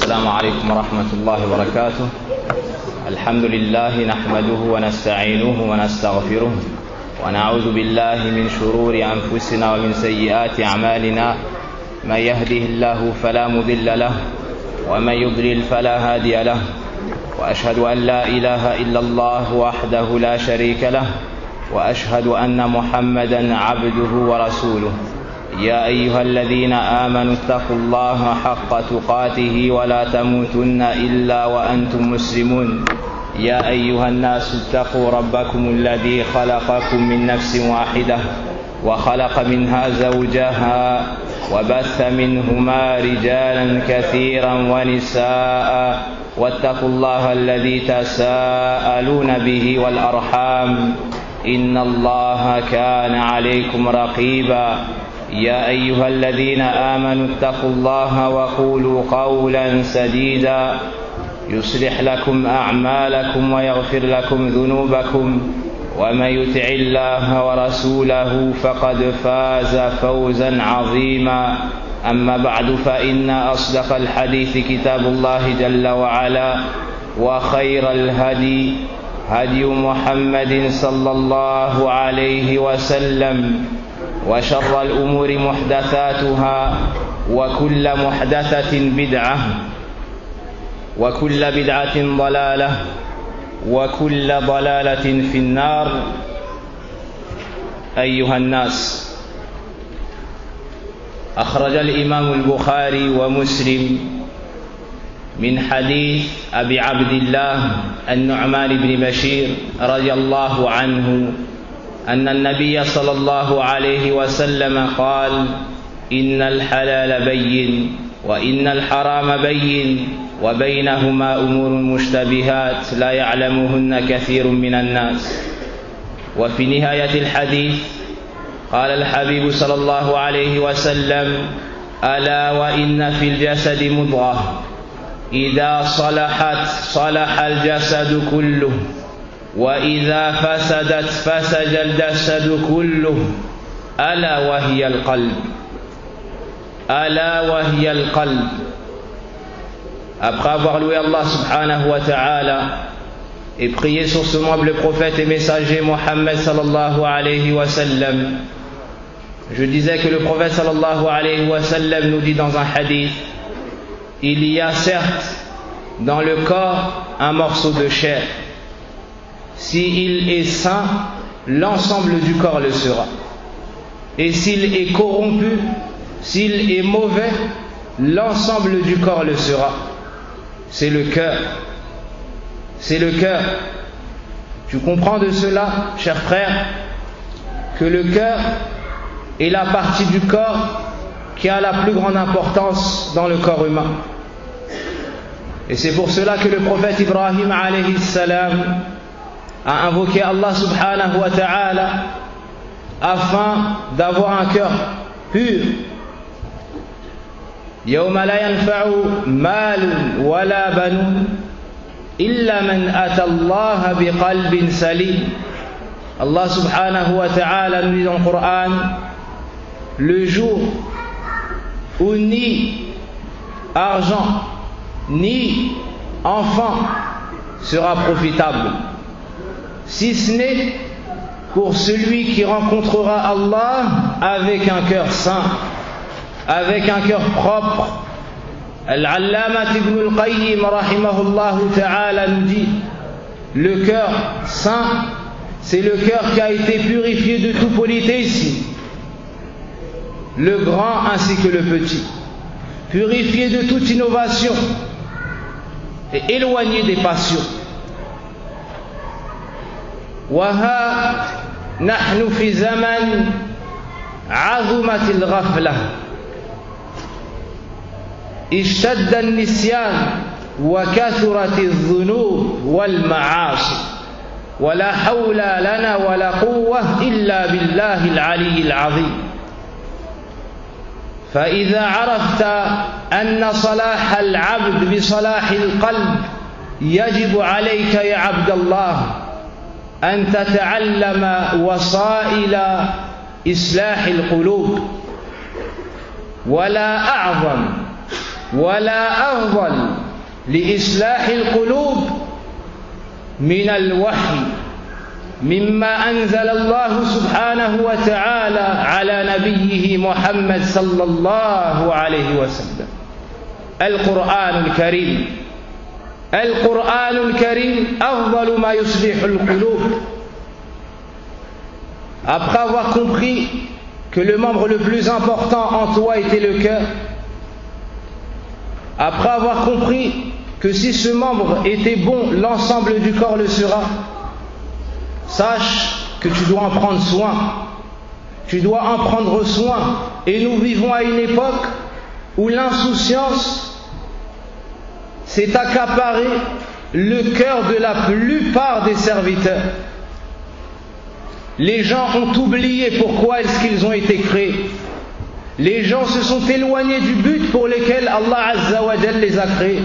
السلام عليكم ورحمة الله وبركاته. الحمد لله نحمده ونستعينه ونستغفره ونعوذ بالله من شرور أنفسنا ومن سيئات أعمالنا. من يهده الله فلا مضل له ومن يضلل فلا هادي له، وأشهد أن لا إله إلا الله وحده لا شريك له، وأشهد أن محمدا عبده ورسوله. يا أيها الذين آمنوا اتقوا الله حق تقاته ولا تموتن إلا وأنتم مسلمون. يا أيها الناس اتقوا ربكم الذي خلقكم من نفس واحدة وخلق منها زوجها وبث منهما رجالا كثيرا ونساء، واتقوا الله الذي تساءلون به والأرحام إن الله كان عليكم رقيبا. يا أيها الذين آمنوا اتقوا الله وقولوا قولا سديدا يصلح لكم أعمالكم ويغفر لكم ذنوبكم، ومن يطع الله ورسوله فقد فاز فوزا عظيما. أما بعد، فإن أصدق الحديث كتاب الله جل وعلا، وخير الهدي هدي محمد صلى الله عليه وسلم، وشر الأمور محدثاتها، وكل محدثة بدعة، وكل بدعة ضلالة، وكل ضلالة في النار. أيها الناس، أخرج الإمام البخاري ومسلم من حديث أبي عبد الله النعمان بن بشير رضي الله عنه أن النبي صلى الله عليه وسلم قال: إن الحلال بين وإن الحرام بين وبينهما أمور مشتبهات لا يعلمهن كثير من الناس. وفي نهاية الحديث قال الحبيب صلى الله عليه وسلم: ألا وإن في الجسد مضغة إذا صلحت صلح الجسد كله، وإذا فسدت فسد الجسد كله، ألا وهي القلب. ألا وهي القلب. Après avoir loué Allah subhanahu wa ta'ala et prié sur ce noble prophète et messager Mohammed sallallahu alayhi wa sallam, je disais que le prophète sallallahu alayhi wa sallam nous dit dans un hadith: il y a certes dans le corps un morceau de chair. S'il est sain, l'ensemble du corps le sera. Et s'il est corrompu, s'il est mauvais, l'ensemble du corps le sera. C'est le cœur. C'est le cœur. Tu comprends de cela, cher frère, que le cœur est la partie du corps qui a la plus grande importance dans le corps humain. Et c'est pour cela que le prophète Ibrahim alayhi salam a invoqué Allah subhanahu wa ta'ala afin d'avoir un cœur pur. يوم لا ينفع مال ولا بنون إلا من أتى الله بقلب سليم. Allah subhanahu wa ta'ala nous dit dans le Coran: le jour où ni argent ni enfant sera profitable, si ce n'est pour celui qui rencontrera Allah avec un cœur saint, avec un cœur propre. Al-Allamat ibn al-Qayyim rahimahullah ta'ala nous dit: le cœur saint, c'est le cœur qui a été purifié de toute politéisme, le grand ainsi que le petit, purifié de toute innovation et éloigné des passions. وها نحن في زمن عظمت الغفلة، اشتد النسيان وكثرت الذنوب والمعاصي، ولا حول لنا ولا قوة إلا بالله العلي العظيم. فإذا عرفت أن صلاح العبد بصلاح القلب، يجب عليك يا عبد الله أن تتعلم وسائل إصلاح القلوب. ولا أعظم ولا أفضل لإصلاح القلوب من الوحي مما أنزل الله سبحانه وتعالى على نبيه محمد صلى الله عليه وسلم. القرآن الكريم القرآن الكريم أفضل ما يصلح القلوب. Après avoir compris que le membre le plus important en toi était le cœur, après avoir compris que si ce membre était bon, l'ensemble du corps le sera, sache que tu dois en prendre soin. Tu dois en prendre soin. Et nous vivons à une époque où l'insouciance s'est accaparée le cœur de la plupart des serviteurs. Les gens ont oublié pourquoi est-ce qu'ils ont été créés. Les gens se sont éloignés du but pour lequel Allah Azza wa Jalla les a créés.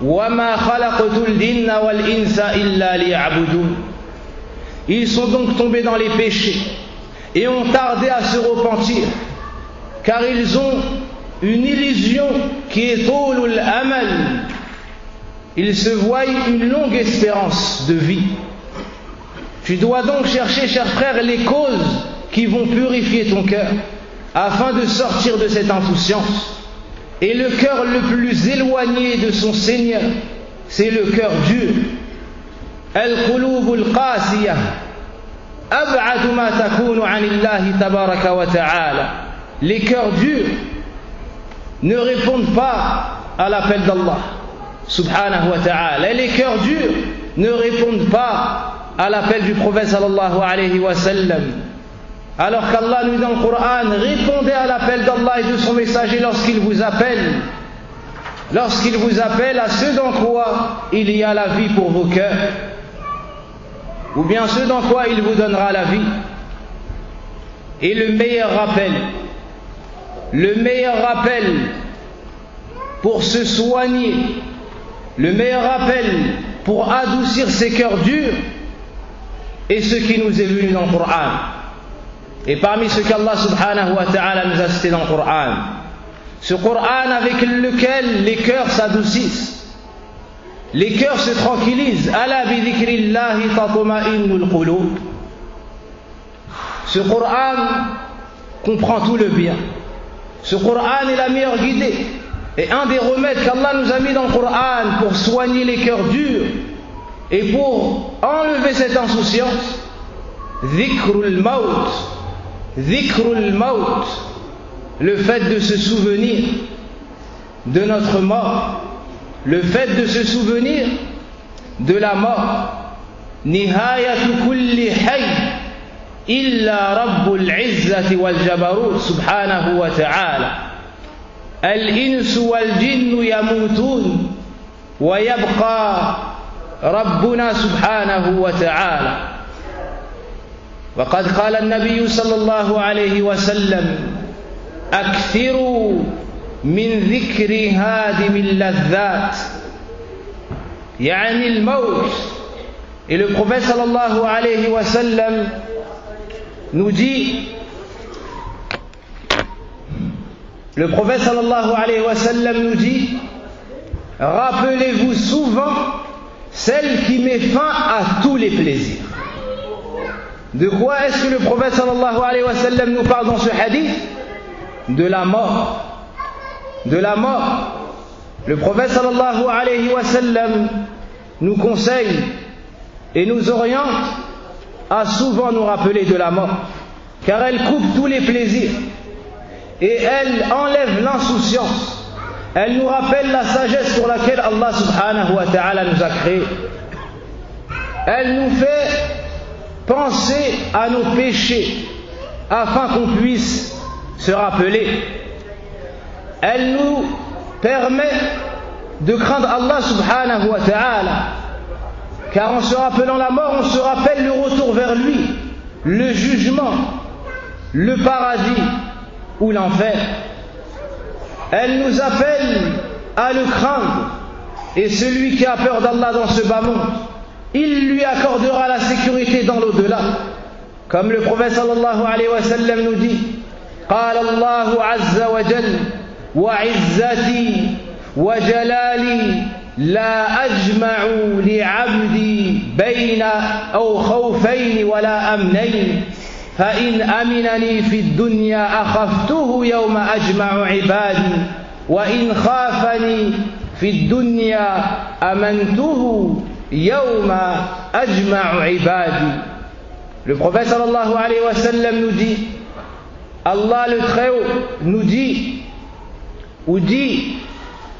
وَمَا خَلَقْتُ الْجِنَّ وَالْإِنسَ إِلَّا لِيَعْبُدُونَ. Ils sont donc tombés dans les péchés et ont tardé à se repentir, car ils ont une illusion qui est طول الأمل. Ils se voient une longue espérance de vie. Tu dois donc chercher, chers frères, les causes qui vont purifier ton cœur afin de sortir de cette insouciance. Et le cœur le plus éloigné de son Seigneur, c'est le cœur dur. القلوب القاسية أبعد ما تكون عن الله تبارك وتعالى. Les cœurs durs ne répondent pas à l'appel d'Allah subhanahu wa ta'ala. Et les cœurs durs ne répondent pas à l'appel du prophète sallallahu alayhi wa sallam. Alors qu'Allah nous dit dans le Coran, répondez à l'appel d'Allah et de son messager lorsqu'il vous appelle. Lorsqu'il vous appelle à ce dans quoi il y a la vie pour vos cœurs, ou bien ce dans quoi il vous donnera la vie. Et le meilleur rappel pour se soigner, le meilleur rappel pour adoucir ces cœurs durs est ce qui nous est venu dans le Coran. Et parmi ce qu'Allah subhanahu wa ta'ala nous a cité dans le Coran, ce Coran avec lequel les cœurs s'adoucissent, les cœurs se tranquillisent. Ala bi dhikrillahi tatma'innul qulub. Ce Coran comprend tout le bien. Ce Coran est la meilleure guidée. Et un des remèdes qu'Allah nous a mis dans le Coran pour soigner les cœurs durs et pour enlever cette insouciance, dhikrul maut. Dhikrul maut, le fait de se souvenir de notre mort, le fait de se souvenir de la mort. Nihayatu kulli hayy illa rabbul izzati wal jabarut subhanahu wa ta'ala. Al-insu wal jinnu yamutun wa yabqa rabbuna subhanahu wa ta'ala. وقد قال النبي صلى الله عليه وسلم أكثروا من ذكر هادم اللذات يعني الموت. Et le prophète صلى الله عليه وسلم nous dit, le prophète صلى الله عليه وسلم nous dit, rappelez-vous souvent celle qui met fin à tous les plaisirs. De quoi est-ce que le prophète sallallahu alayhi wa sallam nous parle dans ce hadith? De la mort. De la mort. Le prophète sallallahu alayhi wa sallam nous conseille et nous oriente à souvent nous rappeler de la mort, car elle coupe tous les plaisirs et elle enlève l'insouciance. Elle nous rappelle la sagesse pour laquelle Allah subhanahu wa ta'ala nous a créés. Elle nous fait penser à nos péchés afin qu'on puisse se rappeler. Elle nous permet de craindre Allah subhanahu wa ta'ala, car en se rappelant la mort, on se rappelle le retour vers lui, le jugement, le paradis ou l'enfer. Elle nous appelle à le craindre, et celui qui a peur d'Allah dans ce bas monde, il lui accordera la sécurité dans l'au-delà. Comme le prophète sallallahu alayhi wa sallam nous dit, قال الله عز وجل وعزتي وجلالي لا أجمع لعبدي بين أو خوفين ولا أمنين فإن أمنني في الدنيا أخفته يوم أجمع عبادي وإن خافني في الدنيا أمنته يوم أجمع عبادي. Le prophète sallallahu alayhi wa sallam nous dit, Allah le Très-Haut nous dit, ou dit,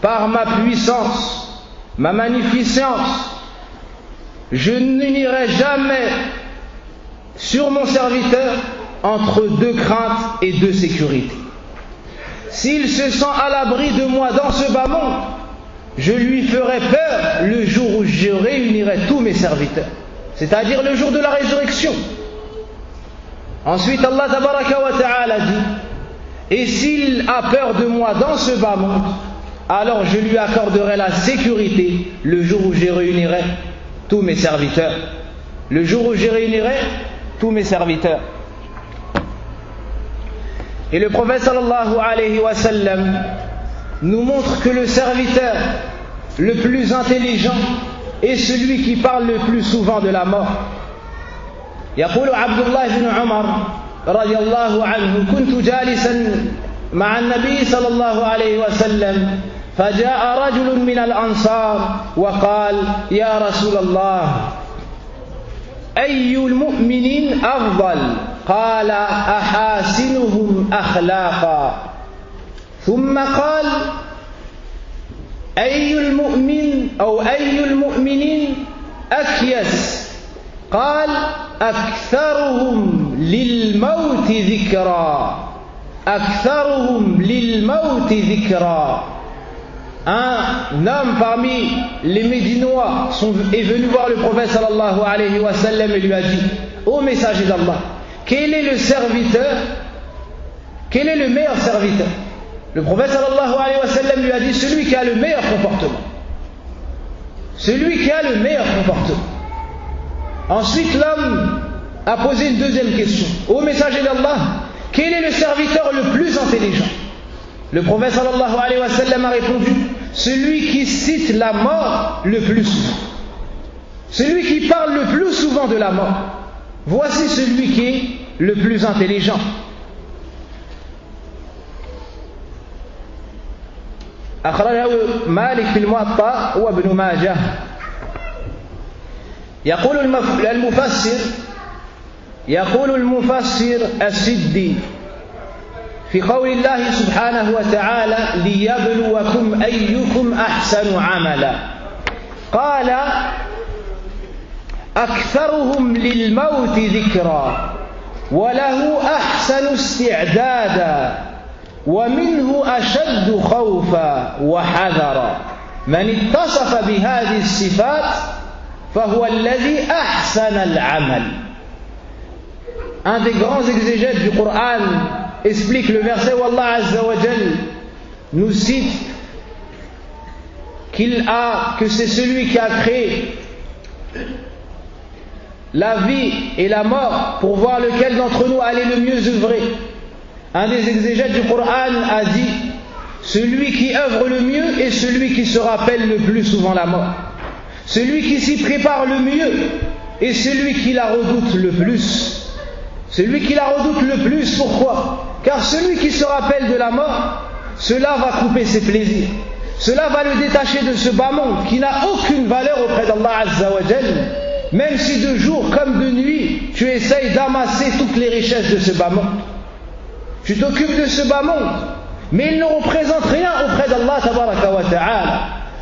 par ma puissance, ma magnificence, je n'unirai jamais sur mon serviteur entre deux craintes et deux sécurités. S'il se sent à l'abri de moi dans ce bas monde, je lui ferai peur le jour où je réunirai tous mes serviteurs, c'est-à-dire le jour de la résurrection. Ensuite Allah tabaraka wa ta'ala dit, et s'il a peur de moi dans ce bas monde, alors je lui accorderai la sécurité le jour où je réunirai tous mes serviteurs. Le jour où je réunirai tous mes serviteurs. Et le prophète sallallahu alayhi wa sallam nous montre que le serviteur le plus intelligent est celui qui parle le plus souvent de la mort. يقول عبد الله بن عمر رضي الله عنه كنت جالسا مع النبي صلى الله عليه وسلم فجاء رجل من الأنصار وقال يا رسول الله أي المؤمنين أفضل؟ قال أحاسنهم أخلاقا. ثم قال أي المؤمن أو أي المؤمنين أكيس؟ قال أكثرهم للموت ذكرا. أكثرهم للموت ذكرا. Un homme parmi les Médinois est venu voir le prophète sallallahu alayhi wa sallam et lui a dit: ô messager d'Allah, quel est le serviteur, quel est le meilleur serviteur? Le prophète sallallahu alayhi wa sallam lui a dit: celui qui a le meilleur comportement. Celui qui a le meilleur comportement. Ensuite l'homme a posé une deuxième question: ô messager d'Allah, quel est le serviteur le plus intelligent? Le prophète sallallahu alayhi wa sallam a répondu: celui qui cite la mort le plus souvent. Celui qui parle le plus souvent de la mort. Voici celui qui est le plus intelligent. أخرجه مالك في الموطأ وابن ماجه. يقول المفسر السدي في قول الله سبحانه وتعالى ليبلوكم أيكم أحسن عملا، قال أكثرهم للموت ذكرا وله أحسن استعدادا ومنه أشد خوفا وحذرا. من اتصف بهذه الصفات فهو الذي أحسن العمل. Un des grands exégètes du Coran explique le verset où Allah Azza wa Jal nous cite que c'est celui qui a créé la vie et la mort pour voir lequel d'entre nous allait le mieux œuvrer. Un des exégètes du Coran a dit: celui qui œuvre le mieux est celui qui se rappelle le plus souvent la mort. Celui qui s'y prépare le mieux est celui qui la redoute le plus. Celui qui la redoute le plus, pourquoi? Car celui qui se rappelle de la mort, cela va couper ses plaisirs. Cela va le détacher de ce bas monde qui n'a aucune valeur auprès d'Allah Azza wa Jal. Même si de jour comme de nuit, tu essayes d'amasser toutes les richesses de ce bas monde. Tu t'occupes de ce bas monde, mais il ne représente rien auprès d'Allah tabaraka wa ta'ala.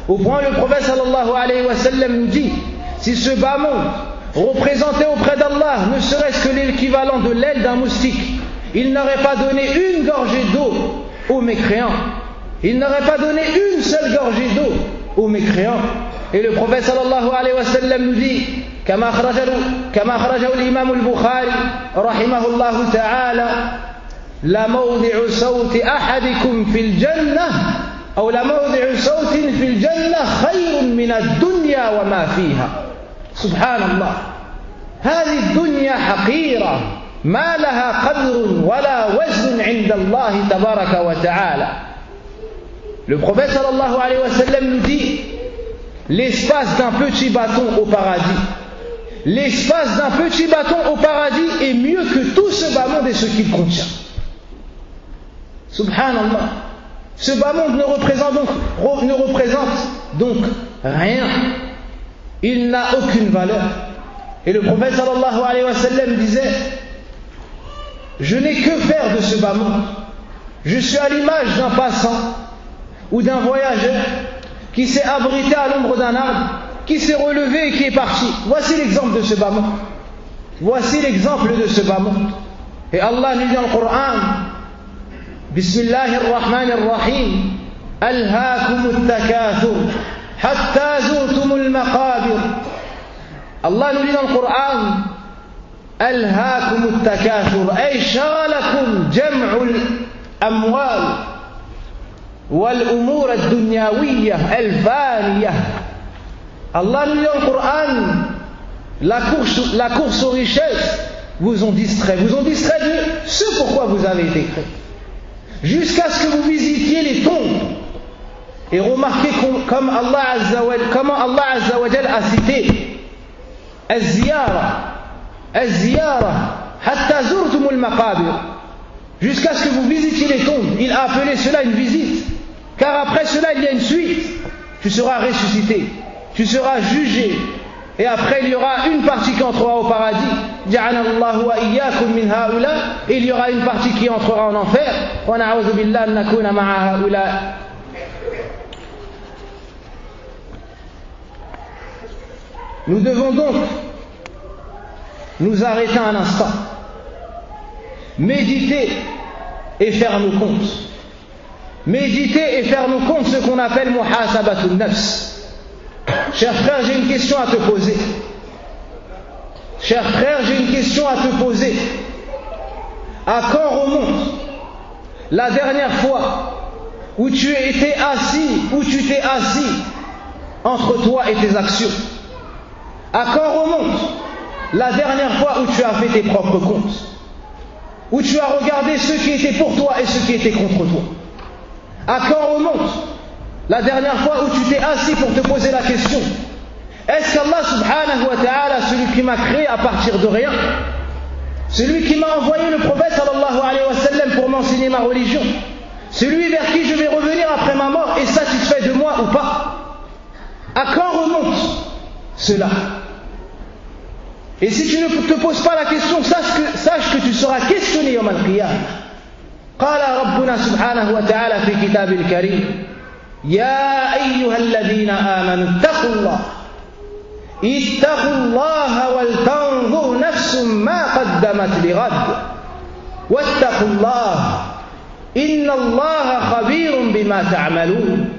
Au point le prophète sallallahu alayhi wa sallam nous dit: si ce bas monde représenté auprès d'Allah ne serait-ce que l'équivalent de l'aile d'un moustique, il n'aurait pas donné une gorgée d'eau aux mécréants. Il n'aurait pas donné une seule gorgée d'eau aux mécréants. Et le prophète sallallahu alayhi wa sallam nous dit, كما أخرجه الإمام البخاري رحمه الله تعالى: لموضع صوت أحدكم في الجنة أو لموضع صوت في الجنة خير من الدنيا وما فيها. سبحان الله، هذه الدنيا حقيرة ما لها قدر ولا وزن عند الله تبارك وتعالى. Le prophète sallallahu alayhi wa sallam nous dit l'espace d'un petit bâton au paradis. L'espace d'un petit bâton au paradis est mieux que tout ce bas monde et ce qu'il contient. Subhanallah. Ce bas monde ne représente donc rien. Il n'a aucune valeur. Et le prophète sallallahu alayhi wa sallam disait: je n'ai que faire de ce bas monde. Je suis à l'image d'un passant ou d'un voyageur qui s'est abrité à l'ombre d'un arbre, qui s'est relevé et qui est parti. Voici l'exemple de ce bas monde. Voici l'exemple de ce bas monde. Et Allah nous dit dans le Coran: Bismillahirrahmanirrahim, Alhaakumut takathur, hatta zurtumul maqabir. Allah nous dit dans le Coran: Alhaakumut takathur, ay shagalakum jam'ul amwal wal umur ad-dunyawiyya al-faniyah. Allah nous dit dans le Coran: la course aux richesses vous ont distrait de ce pourquoi vous avez été créés, jusqu'à ce que vous visitiez les tombes. Et remarquez comment Allah Azza wa Jal a cité Az-ziyara hatta zurtumul maqabir, jusqu'à ce que vous visitiez les tombes. Il a appelé cela une visite, car après cela il y a une suite. Tu seras ressuscité, tu seras jugé, et après il y aura une partie qui entrera au paradis, ja'alallahu wa iyyakum min haula, et il y aura une partie qui entrera en enfer, wa na'udhu billahi an nakuna ma'a haula. Nous devons donc nous arrêter un instant, méditer et faire nos comptes. Méditer et faire nos comptes, ce qu'on appelle muhasabatun nafs. Cher frère, j'ai une question à te poser. Cher frère, j'ai une question à te poser. À quand remonte la dernière fois où tu t'es assis entre toi et tes actions? À quand remonte la dernière fois où tu as fait tes propres comptes, où tu as regardé ceux qui étaient pour toi et ceux qui étaient contre toi? À quand remonte la dernière fois où tu t'es assis pour te poser la question: est-ce qu'Allah subhanahu wa ta'ala, celui qui m'a créé à partir de rien, celui qui m'a envoyé le prophète sallallahu alayhi wa sallam pour m'enseigner ma religion, celui vers qui je vais revenir après ma mort, est satisfait de moi ou pas? À quand remonte cela? Et si tu ne te poses pas la question, sache que tu seras questionné yawm al-qiyamah. قال ربنا سبحانه وتعالى في كتاب الكريم: يا أيها الذين آمنوا اتقوا الله ولتنظر نفس ما قدمت لغد واتقوا الله إن الله خبير بما تعملون.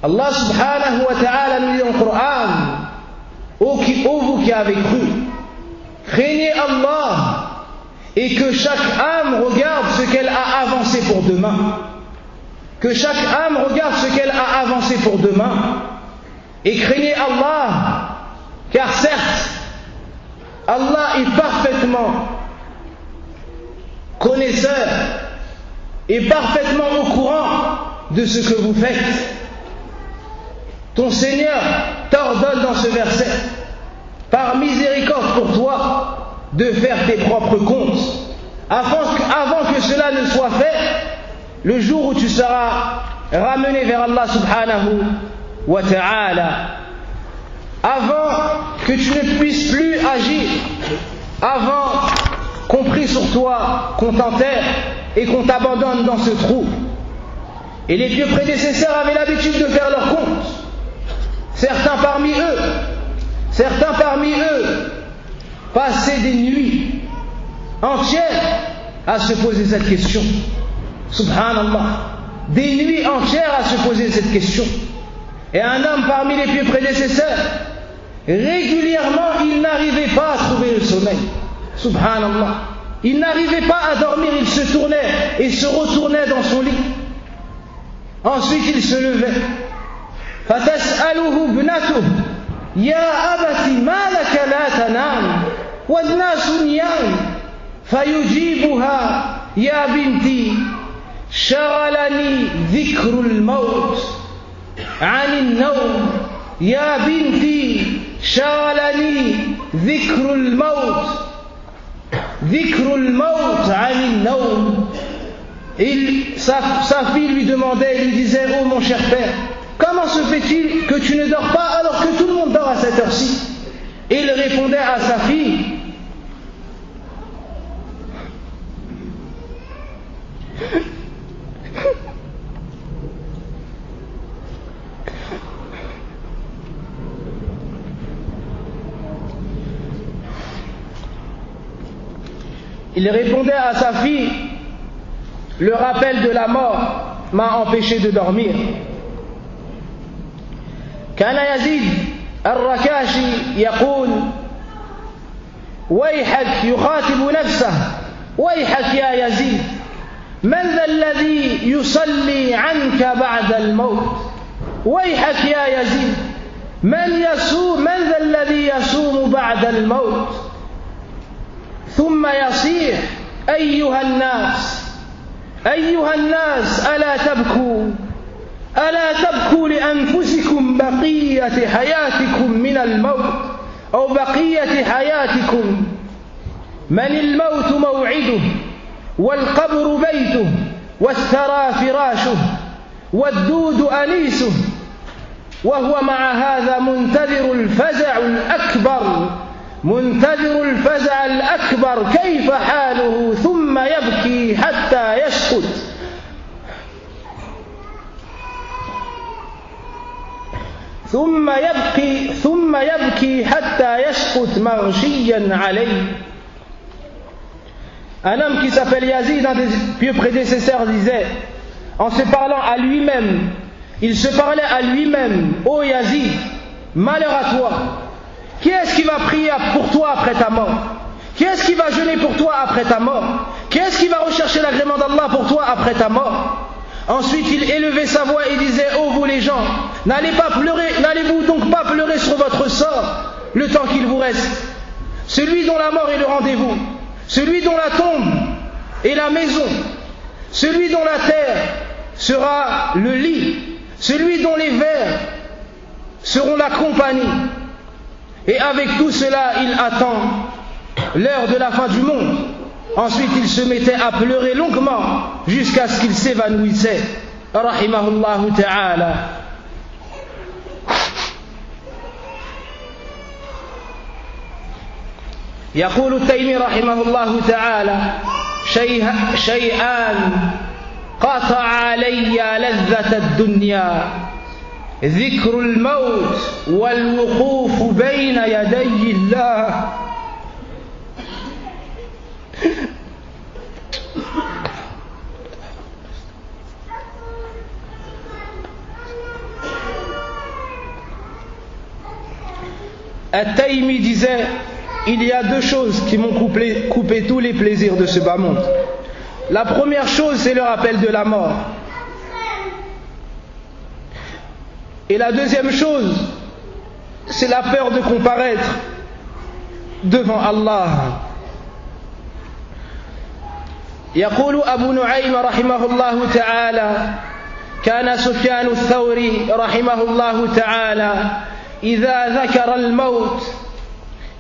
Allah subhanahu wa ta'ala nous dit dans le Coran: ô vous qui avez cru, craignez Allah et que chaque âme regarde ce qu'elle a avancé pour demain. Que chaque âme regarde ce qu'elle a avancé pour demain. Et craignez Allah, car certes, Allah est parfaitement connaisseur et parfaitement au courant de ce que vous faites. Ton Seigneur t'ordonne dans ce verset, par miséricorde pour toi, de faire tes propres comptes, avant que cela ne soit fait, le jour où tu seras ramené vers Allah subhanahu wa ta'ala, avant que tu ne puisses plus agir, avant qu'on prie sur toi, qu'on t'enterre et qu'on t'abandonne dans ce trou. Et les pieux prédécesseurs avaient l'habitude de faire leurs comptes. Certains parmi eux passaient des nuits entières à se poser cette question. Subhanallah. Des nuits entières à se poser cette question. Et un homme parmi les pieux prédécesseurs, régulièrement, il n'arrivait pas à trouver le sommeil. Subhanallah. Il n'arrivait pas à dormir, il se tournait et se retournait dans son lit. Ensuite, il se levait. فَتَسْأَلُهُ ابْنَتُهُ يَا أَبَتِ مَا لَكَ لَا تَنَامُ وَالنَّاسُ نِيَامٌ فَيُجِيبُهَا يَا بِنْتِي شغلني ذكر الموت عن النوم يا بنتي شغلني ذكر الموت عن النوم. Sa fille lui demandait, il lui disait: oh mon cher père, comment se fait-il que tu ne dors pas alors que tout le monde dort à cette heure-ci? Et il répondait à sa fille: le rappel de la mort m'a empêché de dormir. كان يزيد الركاشي يقول: ويحك، يخاطب نفسه: ويحك يا يزيد، من ذا الذي يصلي عنك بعد الموت؟ ويحك يا يزيد، من ذا الذي يصوم بعد الموت؟ ثم يصيح: أيها الناس ألا تبكوا لأنفسكم بقية حياتكم من الموت أو بقية حياتكم. من الموت موعده والقبر بيته والثرى فراشه والدود أنيسه، وهو مع هذا منتظر الفزع الأكبر كيف حاله؟ ثم يبكي حتى يسقط مغشيا عليه. Un homme qui s'appelle Yazid, un des pieux prédécesseurs, disait, en se parlant à lui-même, il se parlait à lui-même: ô Yazid, malheur à toi, qui est-ce qui va prier pour toi après ta mort? Qui est-ce qui va jeûner pour toi après ta mort? Qui est-ce qui va rechercher l'agrément d'Allah pour toi après ta mort? Ensuite il élevait sa voix et disait: ô vous les gens, n'allez-vous donc pas pleurer sur votre sort le temps qu'il vous reste? Celui dont la mort est le rendez-vous, celui dont la tombe est la maison, celui dont la terre sera le lit, celui dont les vers seront la compagnie. Et avec tout cela, il attend l'heure de la fin du monde. Ensuite, il se mettait à pleurer longuement jusqu'à ce qu'il s'évanouissait. Rahimahullahu ta'ala. يقول التيمي رحمه الله تعالى: شيئان قطع علي لذة الدنيا، ذكر الموت والوقوف بين يدي الله. At-Taymi disait: il y a deux choses qui m'ont coupé tous les plaisirs de ce bas monde. La première chose, c'est le rappel de la mort. Et la deuxième chose, c'est la peur de comparaître devant Allah. يقول أبو نعيم رحمه الله تعالى: كان سفيان الثوري رحمه الله تعالى إذا ذكر الموت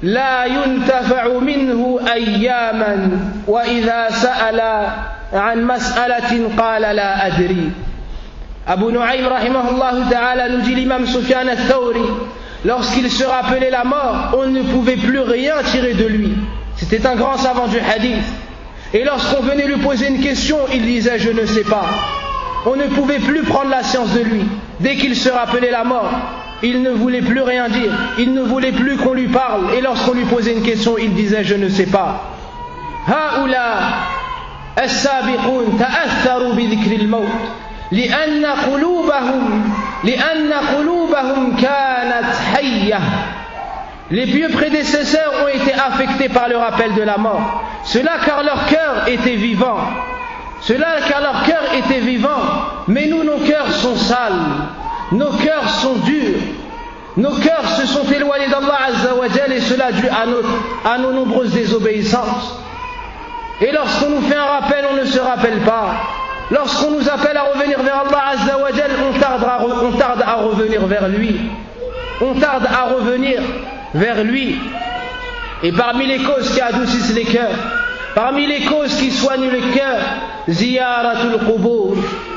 لا ينتفع منه أياما، وإذا سأل عن مسألة قال لا أدري. Abu Nu'aym rahimahullah ta'ala nous dit l'imam Sufyan al-Thawri, lorsqu'il se rappelait la mort, on ne pouvait plus rien tirer de lui. C'était un grand savant du hadith. Et lorsqu'on venait lui poser une question, il disait: je ne sais pas. On ne pouvait plus prendre la science de lui. Dès qu'il se rappelait la mort, il ne voulait plus rien dire. Il ne voulait plus qu'on lui parle. Et lorsqu'on lui posait une question, il disait: je ne sais pas. هؤلاء السابقون تأثروا بذكر الموت لأن قلوبهم كانت حية. Les pieux prédécesseurs ont été affectés par le rappel de la mort. Cela car leur cœur était vivant. Mais nous, nos cœurs sont sales. Nos cœurs sont durs. Nos cœurs se sont éloignés d'Allah Azza wa Jal, et cela dû à nos nombreuses désobéissances. Et lorsqu'on nous fait un rappel, on ne se rappelle pas. Lorsqu'on nous appelle à revenir vers Allah Azza wa Jal, on tarde à revenir vers lui. On tarde à revenir vers lui. Et parmi les causes qui adoucissent les cœurs, parmi les causes qui soignent le cœur, ziyaratul qubur,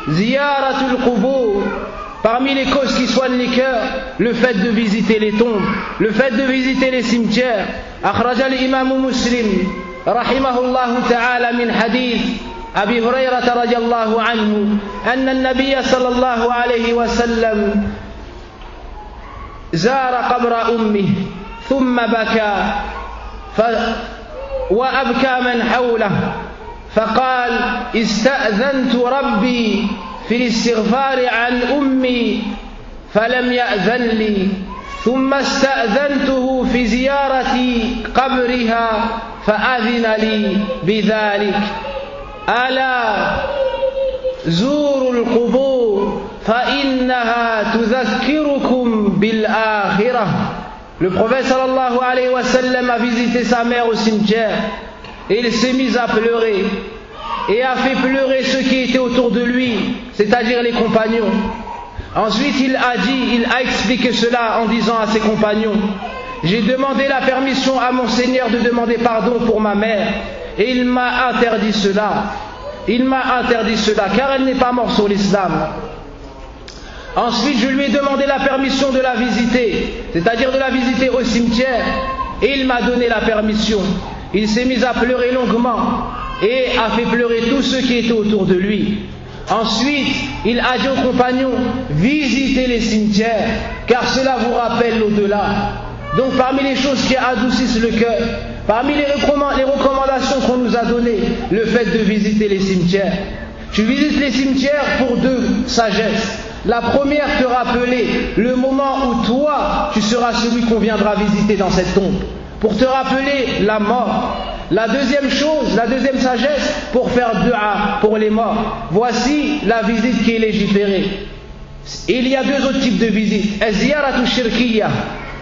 ziyaratul qubur. Parmi les causes qui soignent les cœurs, le fait de visiter les tombes, le fait de visiter les cimetières. Akhraja al-imam Muslim, rahimahullah ta'ala, min hadith Abi Hurayrah radiyallahu anhu, anna an-nabiy sallallahu alayhi wa sallam zara qabra ummihi, thumma baka وأبكى من حوله فقال استأذنت ربي في الاستغفار عن أمي فلم يأذن لي ثم استأذنته في زيارة قبرها فأذن لي بذلك ألا زوروا القبور فإنها تذكركم بالآخرة. Le prophète sallallahu alayhi wa sallam a visité sa mère au cimetière et il s'est mis à pleurer et a fait pleurer ceux qui étaient autour de lui, c'est-à-dire les compagnons. Ensuite il a expliqué cela en disant à ses compagnons: j'ai demandé la permission à mon Seigneur de demander pardon pour ma mère et il m'a interdit cela. Il m'a interdit cela car elle n'est pas morte sur l'islam. Ensuite, je lui ai demandé la permission de la visiter, c'est-à-dire de la visiter au cimetière, et il m'a donné la permission. Il s'est mis à pleurer longuement et a fait pleurer tous ceux qui étaient autour de lui. Ensuite, il a dit aux compagnons: visitez les cimetières, car cela vous rappelle l'au-delà. Donc, parmi les choses qui adoucissent le cœur, parmi les recommandations qu'on nous a données, le fait de visiter les cimetières. Tu visites les cimetières pour deux sagesses. La première, te rappeler le moment où toi, tu seras celui qu'on viendra visiter dans cette tombe, pour te rappeler la mort. La deuxième chose, la deuxième sagesse, pour faire dua pour les morts. Voici la visite qui est légiférée. Il y a deux autres types de visites. Az-ziyaratu shirkiyya.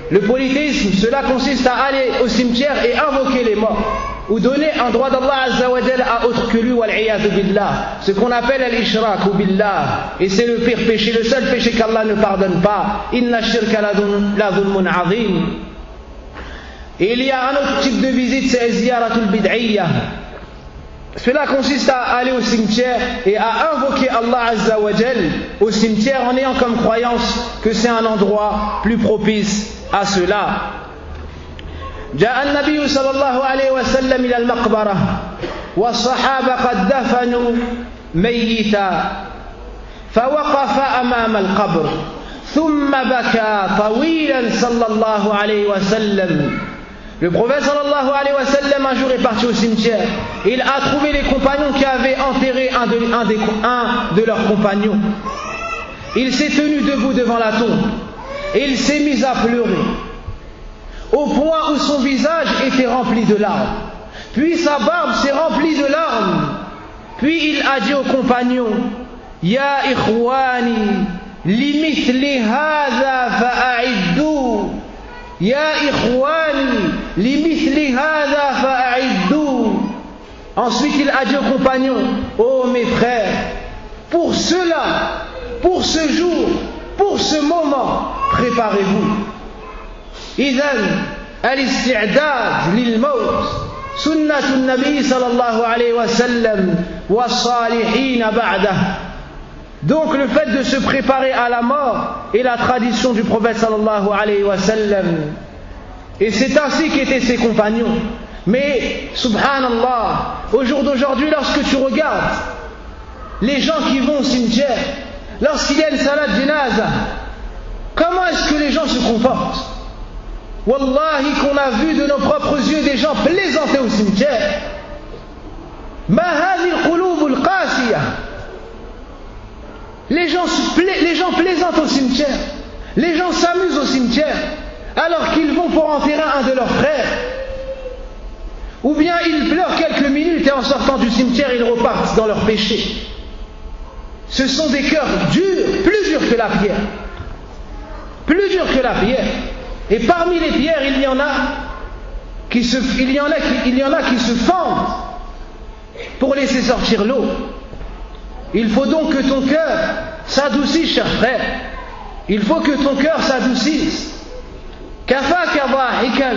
Le polythéisme, cela consiste à aller au cimetière et invoquer les morts, ou donner un droit d'Allah Azza wa Jal à autre que lui, wal-iyadhu billah, ce qu'on appelle al-ishraku billah. Et c'est le pire péché, le seul péché qu'Allah ne pardonne pas. Inna shirka la dhulmun azim. Et il y a un autre type de visite, c'est ziyaratul bid'iyya. Cela consiste à aller au cimetière et à invoquer Allah Azza wa Jal au cimetière en ayant comme croyance que c'est un endroit plus propice à cela. جاء النبي صلى الله عليه وسلم إلى المقبرة والصحابة قد دفنوا ميتا فوقف أمام القبر ثم بكى طويلا صلى الله عليه وسلم. Le prophète sallallahu alayhi wa sallam un jour est parti au cimetière. Il a trouvé les compagnons qui avaient enterré un de leurs compagnons. Il s'est tenu debout devant la tombe et il s'est mis à pleurer, au point où son visage était rempli de larmes. Puis sa barbe s'est remplie de larmes. Puis il a dit aux compagnons: Ya ikhwani, limithli hadha fa'a'iddu. Ya ikhwani, limithli hadha fa'a'iddu. Ensuite il a dit aux compagnons: oh mes frères, pour cela, pour ce jour, pour ce moment, préparez-vous. إذن الاستعداد للموت سنة النبي صلى الله عليه وسلم والصالحين بعده. Donc le fait de se préparer à la mort est la tradition du prophète sallallahu alayhi wa sallam. Et c'est ainsi qu'étaient ses compagnons. Mais subhanallah, au jour d'aujourd'hui, lorsque tu regardes les gens qui vont au cimetière, lorsqu'il y a une salade janaza, comment est-ce que les gens se comportent? Wallahi, qu'on a vu de nos propres yeux des gens plaisanter au cimetière. Ma hadhi al-qulub al-qasiya. Les gens plaisantent au cimetière. Les gens s'amusent au cimetière alors qu'ils vont pour enterrer un de leurs frères. Ou bien ils pleurent quelques minutes et en sortant du cimetière ils repartent dans leurs péchés. Ce sont des cœurs durs, plus durs que la pierre. Plus durs que la pierre. Et parmi les pierres, il y en a qui se fendent pour laisser sortir l'eau. Il faut donc que ton cœur s'adoucisse, cher frère. Il faut que ton cœur s'adoucisse. Kafaka dhahikan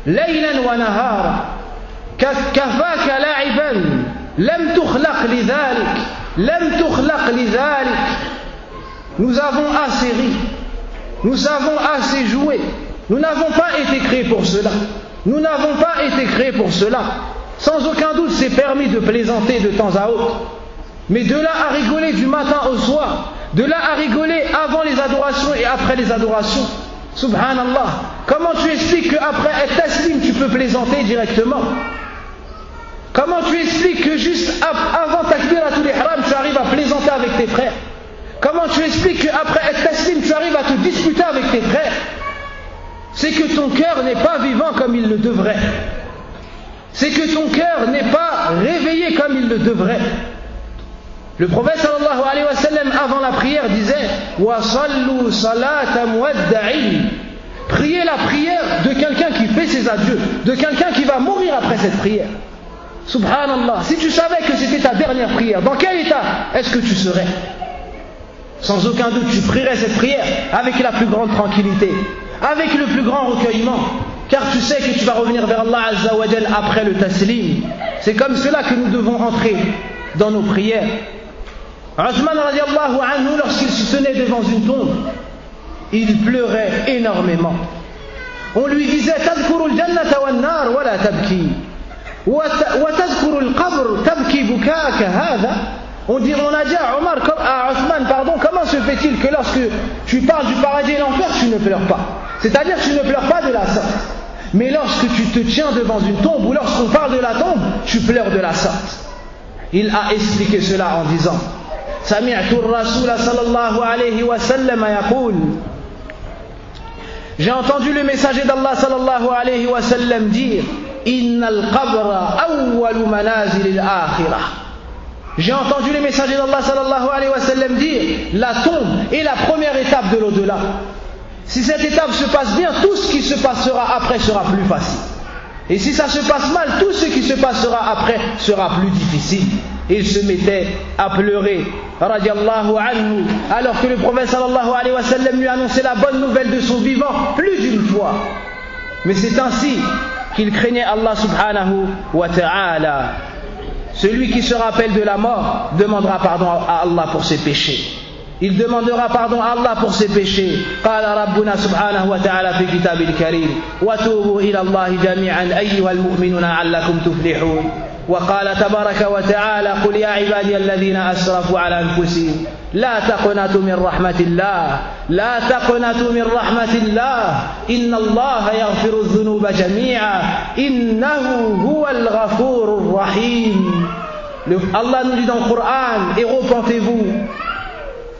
laylan wa nahara. Kafaka la'iban lam tukhlaq lidhalik. Lam tukhlaq lidhalik. Nous avons assez ri. Nous avons assez joué. Nous n'avons pas été créés pour cela. Nous n'avons pas été créés pour cela. Sans aucun doute, c'est permis de plaisanter de temps à autre. Mais de là à rigoler du matin au soir, de là à rigoler avant les adorations et après les adorations, subhanallah, comment tu expliques qu'après At-Taslim tu peux plaisanter directement? Comment tu expliques que juste avant Takbiratul Ihram tu arrives à plaisanter avec tes frères? Comment tu expliques qu'après At-Taslim tu arrives à te disputer avec tes frères? C'est que ton cœur n'est pas vivant comme il le devrait. C'est que ton cœur n'est pas réveillé comme il le devrait. Le prophète sallallahu alayhi wa sallam avant la prière disait wa sallu salata muwadda'in. Priez la prière de quelqu'un qui fait ses adieux, de quelqu'un qui va mourir après cette prière. Subhanallah, si tu savais que c'était ta dernière prière, dans quel état est-ce que tu serais? Sans aucun doute, tu prierais cette prière avec la plus grande tranquillité, avec le plus grand recueillement, car tu sais que tu vas revenir vers Allah Azza wa Jal après le taslim. C'est comme cela que nous devons entrer dans nos prières. Uthman radiallahu anhu, lorsqu'il se tenait devant une tombe, il pleurait énormément. On lui disait tadhkuru al-jannata wan-nar wa la tabki wa tadhkuru al-qabr tabki bukaka hadha. On a dit à Uthman, comment se fait-il que lorsque tu parles du paradis et l'enfer, tu ne pleures pas? C'est-à-dire que tu ne pleures pas de la sorte. Mais lorsque tu te tiens devant une tombe ou lorsqu'on parle de la tombe, tu pleures de la sorte. Il a expliqué cela en disant Sami'tu ar-Rasul sallallahu alayhi wa sallam yaqul. J'ai entendu le messager d'Allah sallallahu alayhi wa sallam dire Innal qabra awwalu manazil al-akhirah. J'ai entendu le messager d'Allah sallallahu alayhi wa sallam dire la tombe est la première étape de l'au-delà. Si cette étape se passe bien, tout ce qui se passera après sera plus facile. Et si ça se passe mal, tout ce qui se passera après sera plus difficile. Il se mettait à pleurer, radiallahu anhu, alors que le prophète sallallahu alayhi wa sallam lui annonçait la bonne nouvelle de son vivant plus d'une fois. Mais c'est ainsi qu'il craignait Allah subhanahu wa ta'ala. Celui qui se rappelle de la mort demandera pardon à Allah pour ses péchés. Il demandera pardon à Allah pour ses péchés. قال ربنا سبحانه وتعالى في كتابه الكريم وتوبوا إلى الله جميعا أيها المؤمنون لعلكم تفلحون. وقال تبارك وتعالى قل يا عبادي الذين أسرفوا على أنفسهم لا تقنطوا من رحمة الله لا تقنطوا من رحمة الله إن الله يغفر الذنوب جميعا إنه هو الغفور الرحيم. Allah nous dit dans le Coran, et repentez-vous,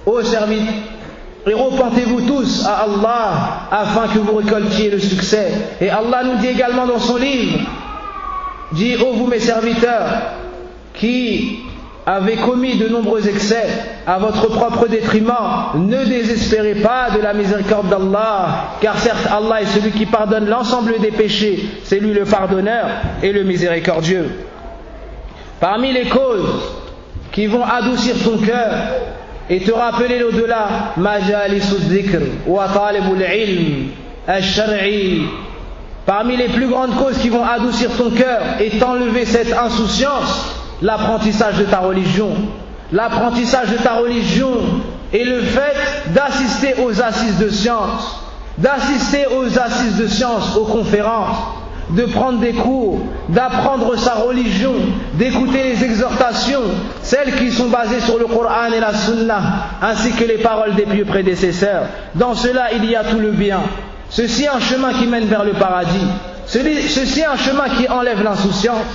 ô serviteurs, et repentez-vous tous à Allah afin que vous récoltiez le succès. Et Allah nous dit également dans son livre, dit ô vous mes serviteurs qui avez commis de nombreux excès à votre propre détriment, ne désespérez pas de la miséricorde d'Allah, car certes Allah est celui qui pardonne l'ensemble des péchés, c'est lui le pardonneur et le miséricordieux. Parmi les causes qui vont adoucir ton cœur et te rappeler l'au-delà, majalisu dhikr wa talibul ilm al-shar'i. Parmi les plus grandes causes qui vont adoucir ton cœur et t'enlever cette insouciance, l'apprentissage de ta religion. L'apprentissage de ta religion et le fait d'assister aux assises de sciences, aux conférences, de prendre des cours, d'apprendre sa religion, d'écouter les exhortations, celles qui sont basées sur le Coran et la Sunna, ainsi que les paroles des pieux prédécesseurs. Dans cela, il y a tout le bien. Ceci est un chemin qui mène vers le paradis. Ceci est un chemin qui enlève l'insouciance.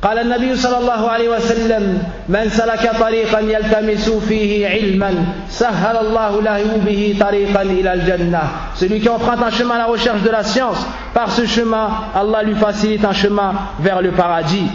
قال النبي صلى الله عليه وسلم من سلك طريقا يلتمس فيه علما سهل الله له به طريقا إلى الجنة. Celui qui emprunte un chemin à la recherche de la science, par ce chemin Allah lui facilite un chemin vers le paradis.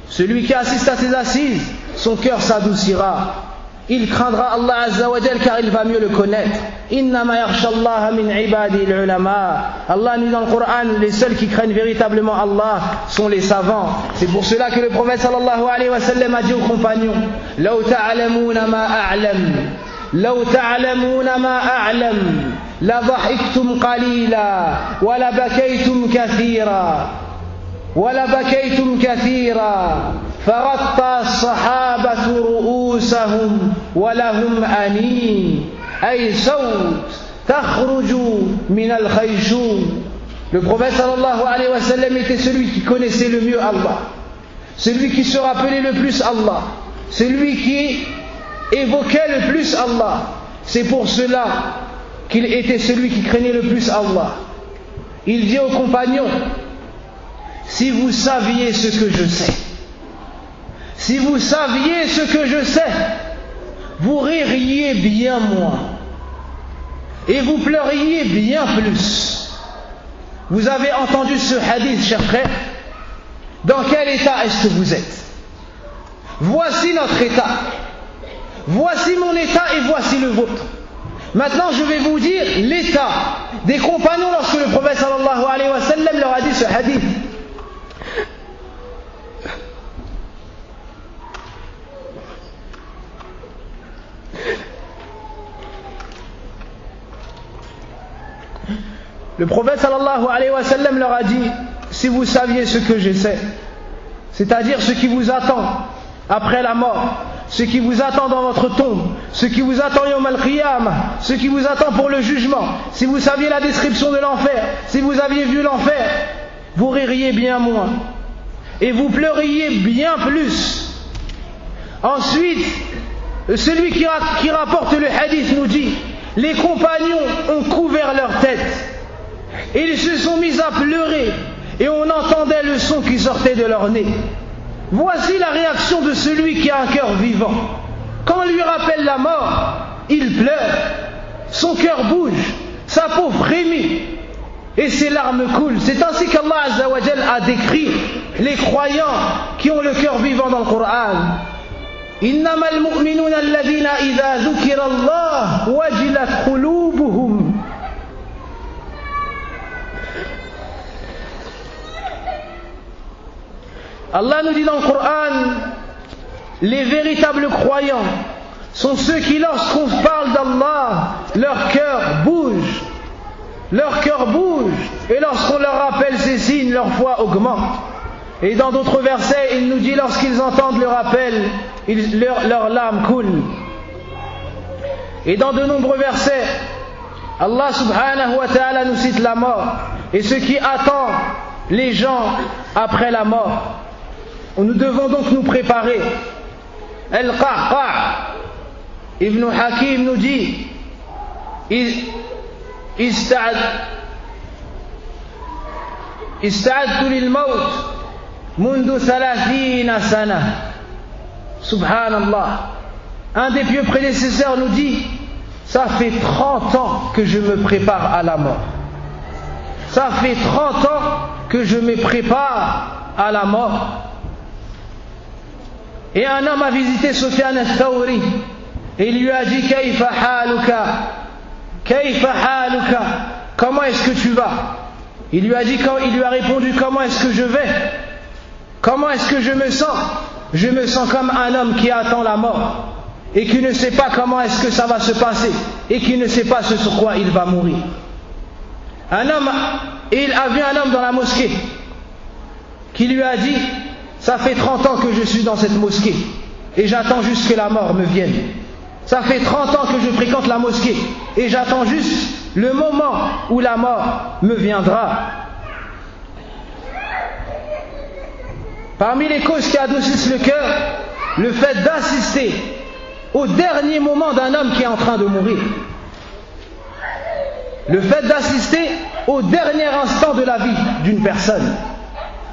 Celui qui assiste à ses assises, son cœur s'adoucira. il craindra Allah Azza wa Jal car il va mieux le connaître. Innama yakhsha Allah min ibadi al-ulama. Allah dit dans le Coran, les seuls qui craignent véritablement Allah sont les savants. C'est pour cela que le prophète sallallahu alayhi wa sallam a dit aux compagnons: Law ta'lamuna ma a'lam, law ta'lamuna ma a'lam, la dhahiktum qalila, wa la bakaytum kathira, wa la bakaytum kathira. فغطى الصحابة رؤوسهم ولهم أنين أي صوت تخرج من الخيشوم. Le prophète sallallahu alayhi wa sallam était celui qui connaissait le mieux Allah, celui qui se rappelait le plus Allah, celui qui évoquait le plus Allah. C'est pour cela qu'il était celui qui craignait le plus Allah. Il dit aux compagnons: si vous saviez ce que je sais, si vous saviez ce que je sais, vous ririez bien moins et vous pleuriez bien plus. Vous avez entendu ce hadith, chers frères? Dans quel état est-ce que vous êtes? Voici notre état. Voici mon état et voici le vôtre. Maintenant, je vais vous dire l'état des compagnons lorsque le prophète sallallahu alayhi wa sallam leur a dit ce hadith. Le prophète sallallahu alayhi wa sallam leur a dit: si vous saviez ce que je sais, c'est-à-dire ce qui vous attend après la mort, ce qui vous attend dans votre tombe, ce qui vous attend yawm al-qiyamah, ce qui vous attend pour le jugement, si vous saviez la description de l'enfer, si vous aviez vu l'enfer, vous ririez bien moins et vous pleuriez bien plus. Ensuite, celui qui rapporte le hadith nous dit: les compagnons ont couvert leur tête et ils se sont mis à pleurer et on entendait le son qui sortait de leur nez. Voici la réaction de celui qui a un cœur vivant. Quand on lui rappelle la mort, il pleure, son cœur bouge, sa peau frémit et ses larmes coulent. C'est ainsi qu'Allah Azza wa Jal a décrit les croyants qui ont le cœur vivant dans le Coran. إنما المؤمنون الذين إذا ذكر الله وجلت قلوبهم. Allah nous dit dans le Coran: les véritables croyants sont ceux qui, lorsqu'on parle d'Allah, leur cœur bouge. Leur cœur bouge. Et lorsqu'on leur rappelle ces signes, leur foi augmente. Et dans d'autres versets, il nous dit: lorsqu'ils entendent le rappel, leurs larmes coulent. Et dans de nombreux versets, Allah subhanahu wa ta'ala nous cite la mort et ce qui attend les gens après la mort. Nous devons donc nous préparer. Al-Qahqah Ibn Hakim nous dit: Ista'adtu lil-maut mundu 30 sana. Subhanallah. Un des pieux prédécesseurs nous dit: ça fait 30 ans que je me prépare à la mort. Ça fait 30 ans que je me prépare à la mort. Et un homme a visité Sufyan al-Thawri et il lui a dit: Kayfa haluka, Kayfa haluka, comment est-ce que tu vas? Il lui a répondu: comment est-ce que je vais? Comment est-ce que je me sens? Je me sens comme un homme qui attend la mort et qui ne sait pas comment est-ce que ça va se passer et qui ne sait pas ce sur quoi il va mourir. Il a vu un homme dans la mosquée qui lui a dit: ça fait 30 ans que je suis dans cette mosquée et j'attends juste que la mort me vienne. Ça fait 30 ans que je fréquente la mosquée et j'attends juste le moment où la mort me viendra. Parmi les causes qui adoucissent le cœur, le fait d'assister au dernier moment d'un homme qui est en train de mourir. Le fait d'assister au dernier instant de la vie d'une personne.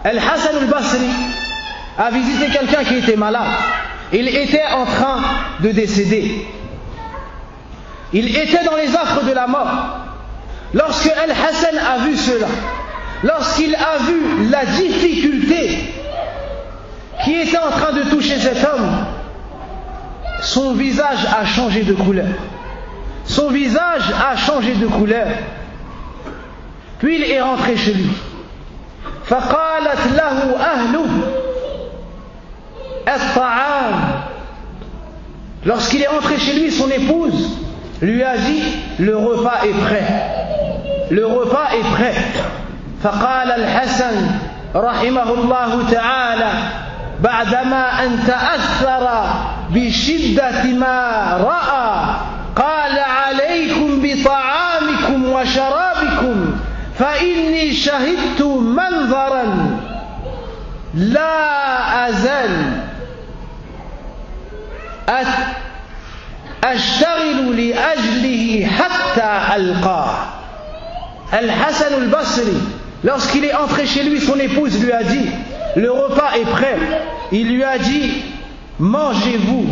Al-Hassan al-Basri a visité quelqu'un qui était malade. Il était en train de décéder. Il était dans les affres de la mort. Lorsque Al-Hassan a vu cela, lorsqu'il a vu la difficulté qui était en train de toucher cet homme, son visage a changé de couleur. Son visage a changé de couleur. Puis il est rentré chez lui. فقالت له أهله الطعام. Lorsqu'il est rentré chez lui, son épouse lui a dit, le repas est prêt. Le repas est prêt. فقال الحسن رحمه الله تعالى بعدما أن تأثر بشدة ما رأى قال عليكم بطعامكم وشرابكم فإني شهدت منظرا لا أزال أشتغل لأجله حتى ألقاه. Al-Hassan al-Basri, lorsqu'il est entré chez lui, son épouse lui a dit, le repas est prêt. Il lui a dit, mangez-vous,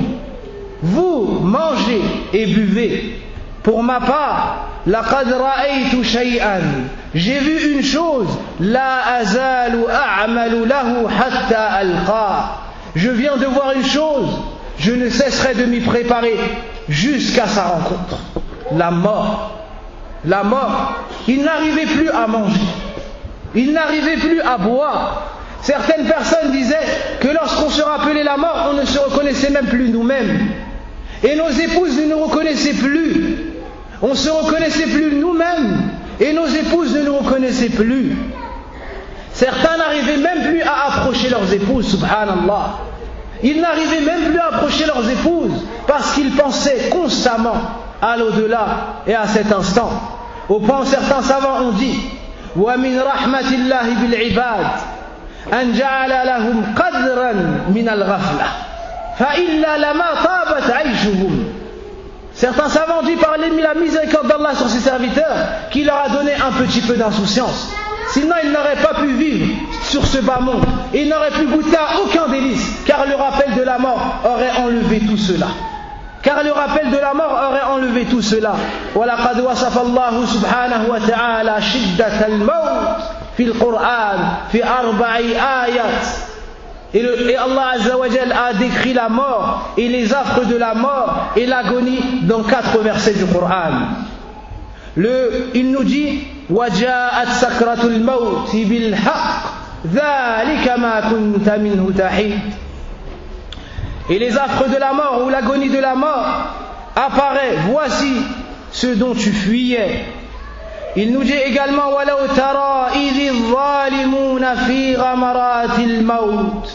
vous mangez et buvez. Pour ma part, laqad ra'aytu shay'an, j'ai vu une chose, la azalu a'malu lahu hatta alqa. Je viens de voir une chose, je ne cesserai de m'y préparer jusqu'à sa rencontre. La mort. La mort. Il n'arrivait plus à manger. Il n'arrivait plus à boire. Certaines personnes disaient que lorsqu'on se rappelait la mort, on ne se reconnaissait même plus nous-mêmes. Et nos épouses ne nous reconnaissaient plus. On ne se reconnaissait plus nous-mêmes. Et nos épouses ne nous reconnaissaient plus. Certains n'arrivaient même plus à approcher leurs épouses, subhanallah. Ils n'arrivaient même plus à approcher leurs épouses parce qu'ils pensaient constamment à l'au-delà et à cet instant. Au point où certains savants ont dit وَمِنْ رَحْمَةِ اللَّهِ بِالْعِبَادِ أَنْ جَعَلَ لَهُمْ قَدْرًا مِنَ الْغَفْلَةِ فَإِلَّا لَمَا طَابَتْ عَيْشُهُمْ. Certains savants ont dit par la miséricorde d'Allah sur ses serviteurs qu'il leur a donné un petit peu d'insouciance. Sinon ils n'auraient pas pu vivre sur ce bas monde. Ils n'auraient pu goûter à aucun délice, car le rappel de la mort aurait enlevé tout cela. Car le rappel de la mort aurait enlevé tout cela. وَلَقَدْ وَصَفَ اللَّهُ سُبْحَانَهُ وَتَعَالَى شِدَّةَ الْمَوْتِ فِي الْقُرْآنِ فِي 4 آيَاتٍ. Et Allah Azza wa Jal a décrit la mort et les affres de la mort et l'agonie dans 4 versets du Coran. Il nous dit وَجَاءَتْ سَكْرَةُ الْمَوْتِ بِالْحَقِّ ذَلِكَ مَا كُنْتَ مِنْهُ تَحِيدٌ. Et les affres de la mort ou l'agonie de la mort apparaît, voici ce dont tu fuyais. Il nous dit également وَلَوْ تَرَى إِذِ الظَّالِمُونَ فِي غَمَرَاتِ الْمَوْتِ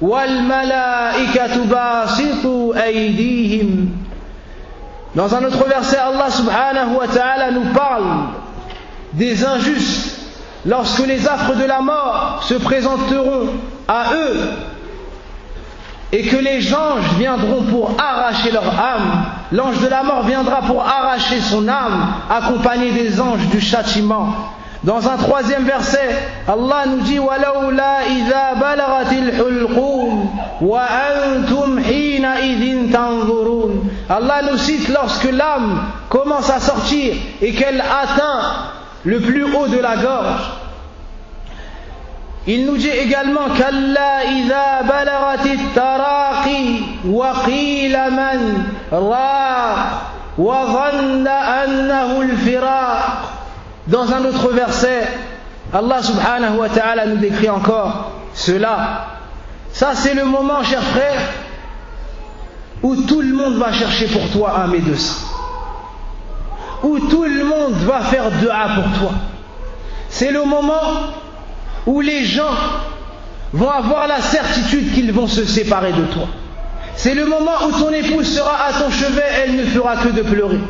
وَالْمَلَائِكَةُ بَاسِطُو أَيْدِيهِمْ. Dans un autre verset, Allah subhanahu wa ta'ala nous parle des injustes lorsque les affres de la mort se présenteront à eux et que les anges viendront pour arracher leur âme. L'ange de la mort viendra pour arracher son âme, accompagné des anges du châtiment. Dans un 3e verset, Allah nous dit وَلَوْلَا إِذَا بَلَغَتِ الْحُلْقُومَ وَأَنْتُمْ حِينَئِذٍ تَنْظُرُونَ. Allah nous cite lorsque l'âme commence à sortir et qu'elle atteint le plus haut de la gorge. Il nous dit également كَلَّا إِذَا بَلَغَتِ التَّرَاقِي وَقِيلَ مَنْ رَاقٍ وَظَنَّ أَنَّهُ الْفِرَاقِ. Dans un autre verset, Allah subhanahu wa ta'ala nous décrit encore cela. Ça c'est le moment, chers frères, où tout le monde va chercher pour toi un médecin. Où tout le monde va faire dua pour toi. C'est le moment où les gens vont avoir la certitude qu'ils vont se séparer de toi. C'est le moment où ton épouse sera à ton chevet, elle ne fera que de pleurer.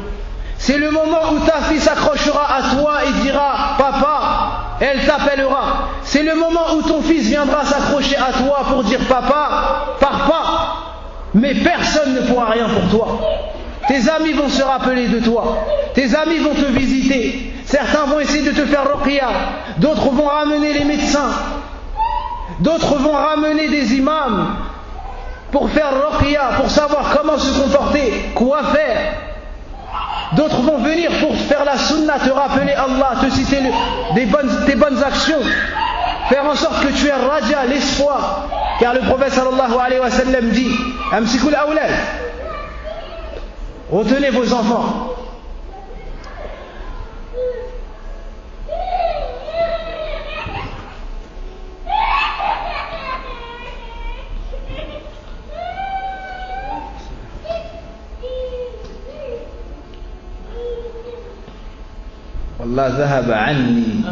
C'est le moment où ta fille s'accrochera à toi et dira « Papa », elle t'appellera. C'est le moment où ton fils viendra s'accrocher à toi pour dire « Papa », papa. Mais personne ne pourra rien pour toi. Tes amis vont se rappeler de toi. Tes amis vont te visiter. Certains vont essayer de te faire ruqya. D'autres vont ramener les médecins. D'autres vont ramener des imams pour faire ruqya, pour savoir comment se comporter, quoi faire. D'autres vont venir pour faire la sunna, te rappeler Allah, te citer tes bonnes actions, faire en sorte que tu aies raja, l'espoir. Car le prophète sallallahu alayhi wa sallam dit amsikul awlad, Retenez vos enfants. والله ذهب عني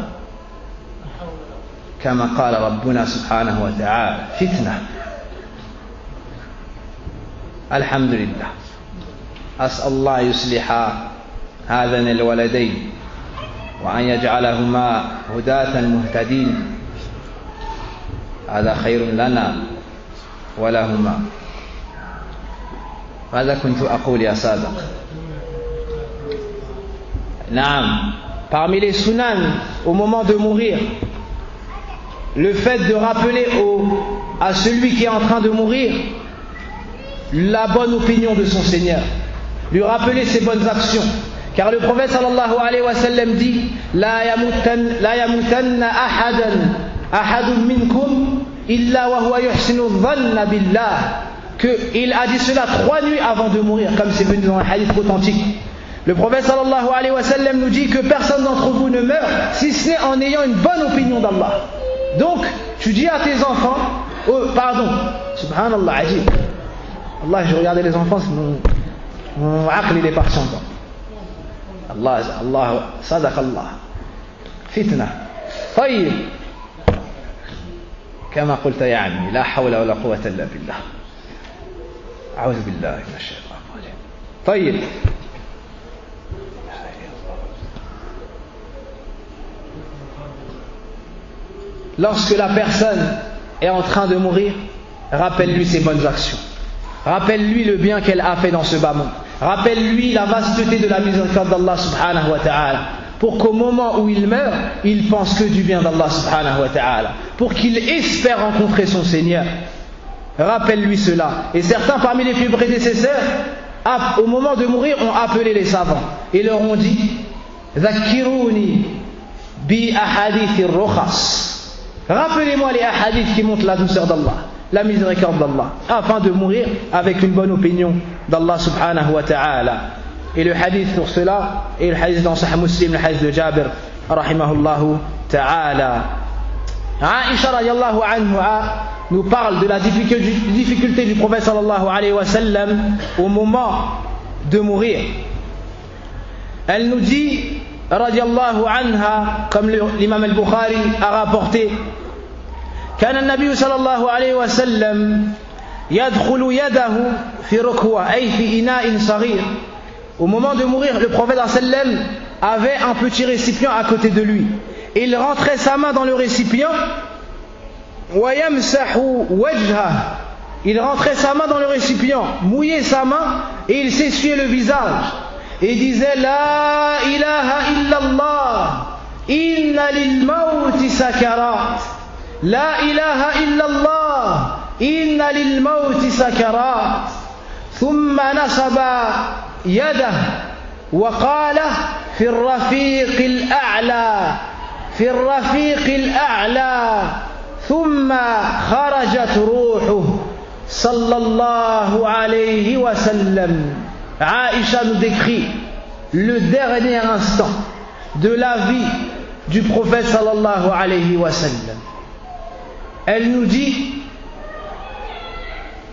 كما قال ربنا سبحانه وتعالى فتنة. الحمد لله. أسأل الله يصلح هذين الولدين وأن يجعلهما هداة مهتدين. هذا خير لنا ولهما. ماذا كنت أقول يا صادق؟ نعم. Parmi les sunan au moment de mourir, le fait de rappeler à celui qui est en train de mourir la bonne opinion de son Seigneur, lui rappeler ses bonnes actions. Car le prophète sallallahu alayhi wa sallam dit La yamutanna ahadun minkum illa wa huwa yuhsinu dhanna billah, qu'il a dit cela 3 nuits avant de mourir, comme c'est venu dans un hadith authentique. Le prophète sallallahu alayhi wa sallam nous dit que personne d'entre vous ne meurt si ce n'est en ayant une bonne opinion d'Allah. Donc, tu dis à tes enfants, subhanallah, ajib. Allah, je regardais les enfants, mon aql il est parti encore. Allah, sadaq Allah. Fitna. طيب. كما قلت يا عمي لا حول ولا قوة إلا بالله. أعوذ بالله من الشيطان الرجيم. طيب. Lorsque la personne est en train de mourir, rappelle-lui ses bonnes actions. Rappelle-lui le bien qu'elle a fait dans ce bas monde. Rappelle-lui la vasteté de la miséricorde d'Allah subhanahu wa ta'ala. Pour qu'au moment où il meurt, il pense que du bien d'Allah subhanahu wa ta'ala. Pour qu'il espère rencontrer son Seigneur. Rappelle-lui cela. Et certains parmi les plus prédécesseurs, au moment de mourir, ont appelé les savants. Et leur ont dit Zakiruni bi ahadithi rukhas. Rappelez-moi les hadiths qui montrent la douceur d'Allah, la miséricorde d'Allah, afin de mourir avec une bonne opinion d'Allah subhanahu wa ta'ala. Et le hadith pour cela est le hadith dans Sahih Muslim, le hadith de Jabir rahimahullahu ta'ala. Aïcha radiallahu anha nous parle de la difficulté du prophète sallallahu alayhi wa sallam au moment de mourir. Elle nous dit radiallahu anha, comme l'imam al-Bukhari a rapporté, كان النبي صلى الله عليه وسلم يدخل يده في ركوة أي في إناء صغير. Au moment de mourir, le prophète sallam avait un petit récipient à côté de lui. Il rentrait sa main dans le récipient. ويمسح وجهه. Il rentrait sa main dans le récipient, mouillait sa main et il s'essuyait le visage. Et disait La ilaha illallah, inna lil mawti sakarat. La ilaha illallah, inna lil mawti sakarat. Thumma nasaba yadah wa qala fi ar-rafiq al-a'la, fi ar-rafiq al-a'la. Thumma kharajat ruhuhu sallallahu alayhi wa sallam. Aïcha nous décrit le dernier instant de la vie du prophète sallallahu alayhi wa sallam. Elle nous dit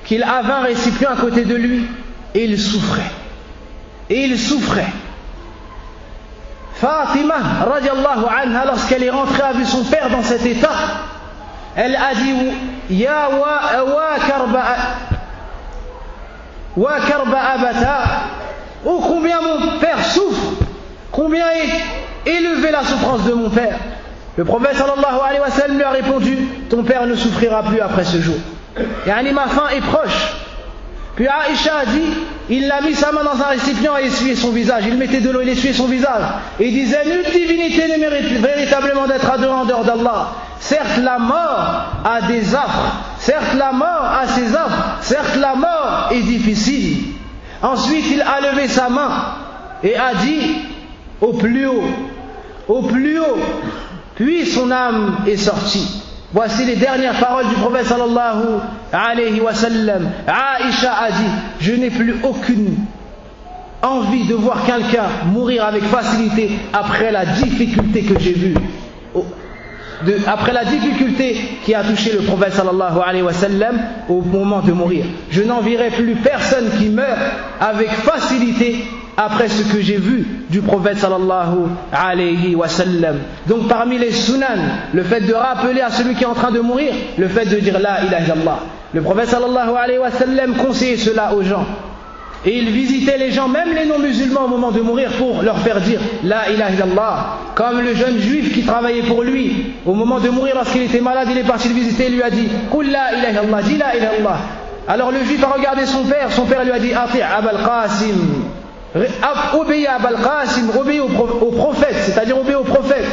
qu'il avait un récipient à côté de lui et il souffrait. Et il souffrait. Fatima radiallahu anha, lorsqu'elle est rentrée, a vu son père dans cet état. Elle a dit Ya wa karba abata, oh combien mon père souffre, combien est élevée la souffrance de mon père. Le prophète sallallahu alayhi wa sallam lui a répondu ton père ne souffrira plus après ce jour. Yani ma fin est proche. Puis Aïcha a dit il a mis sa main dans un récipient et essuyé son visage. Il mettait de l'eau, il essuyait son visage. Et il disait nulle divinité ne mérite véritablement d'être adorée en dehors d'Allah. Certes la mort a des affres, certes la mort a ses affres, certes la mort est difficile. Ensuite il a levé sa main et a dit au plus haut, puis son âme est sortie. Voici les dernières paroles du prophète sallallahu alayhi wa sallam. Aïcha a dit je n'ai plus aucune envie de voir quelqu'un mourir avec facilité après la difficulté que j'ai vue, après la difficulté qui a touché le prophète sallallahu alayhi wa sallam au moment de mourir. Je n'envierai plus personne qui meurt avec facilité après ce que j'ai vu du prophète sallallahu alayhi wa sallam. Donc parmi les sunan, le fait de rappeler à celui qui est en train de mourir, le fait de dire la ilaha illallah. Le prophète sallallahu alayhi wa sallam conseillait cela aux gens. Et il visitait les gens, même les non-musulmans au moment de mourir, pour leur faire dire la ilaha illallah. Comme le jeune juif qui travaillait pour lui, au moment de mourir, lorsqu'il était malade, il est parti le visiter et lui a dit Qul la ilaha illallah, dis la ilaha illallah. Alors le juif a regardé son père lui a dit Ati' Abal Qasim, obéis à Abal Qasim, obéis au prophète, c'est-à-dire obéis au prophète.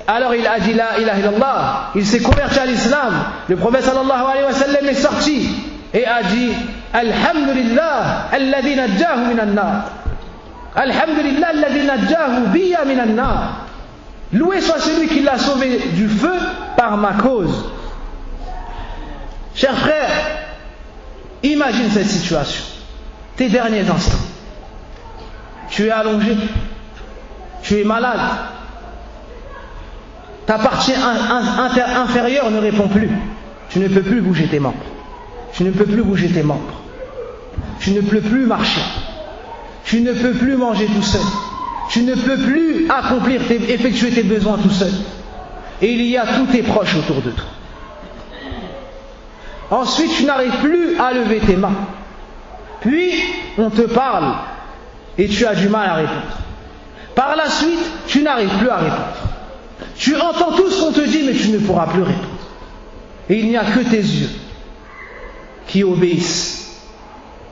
Alors il a dit la ilaha illallah, il s'est converti à l'islam. Le prophète sallallahu alayhi wa sallam est sorti et a dit Alhamdulillah alladhi najjahu minan nar. Alhamdulillah alladhi najjahu biya minan nar. Loué soit celui qui l'a sauvé du feu par ma cause. Chers frères, imagine cette situation. Tes derniers instants. Tu es allongé, tu es malade, ta partie inférieure ne répond plus. Tu ne peux plus bouger tes membres. Tu ne peux plus bouger tes membres. Tu ne peux plus marcher. Tu ne peux plus manger tout seul. Tu ne peux plus effectuer tes besoins tout seul. Et il y a tous tes proches autour de toi. Ensuite, tu n'arrives plus à lever tes mains. Puis, on te parle et tu as du mal à répondre. Par la suite, tu n'arrives plus à répondre. Tu entends tout ce qu'on te dit, mais tu ne pourras plus répondre. Et il n'y a que tes yeux qui obéissent.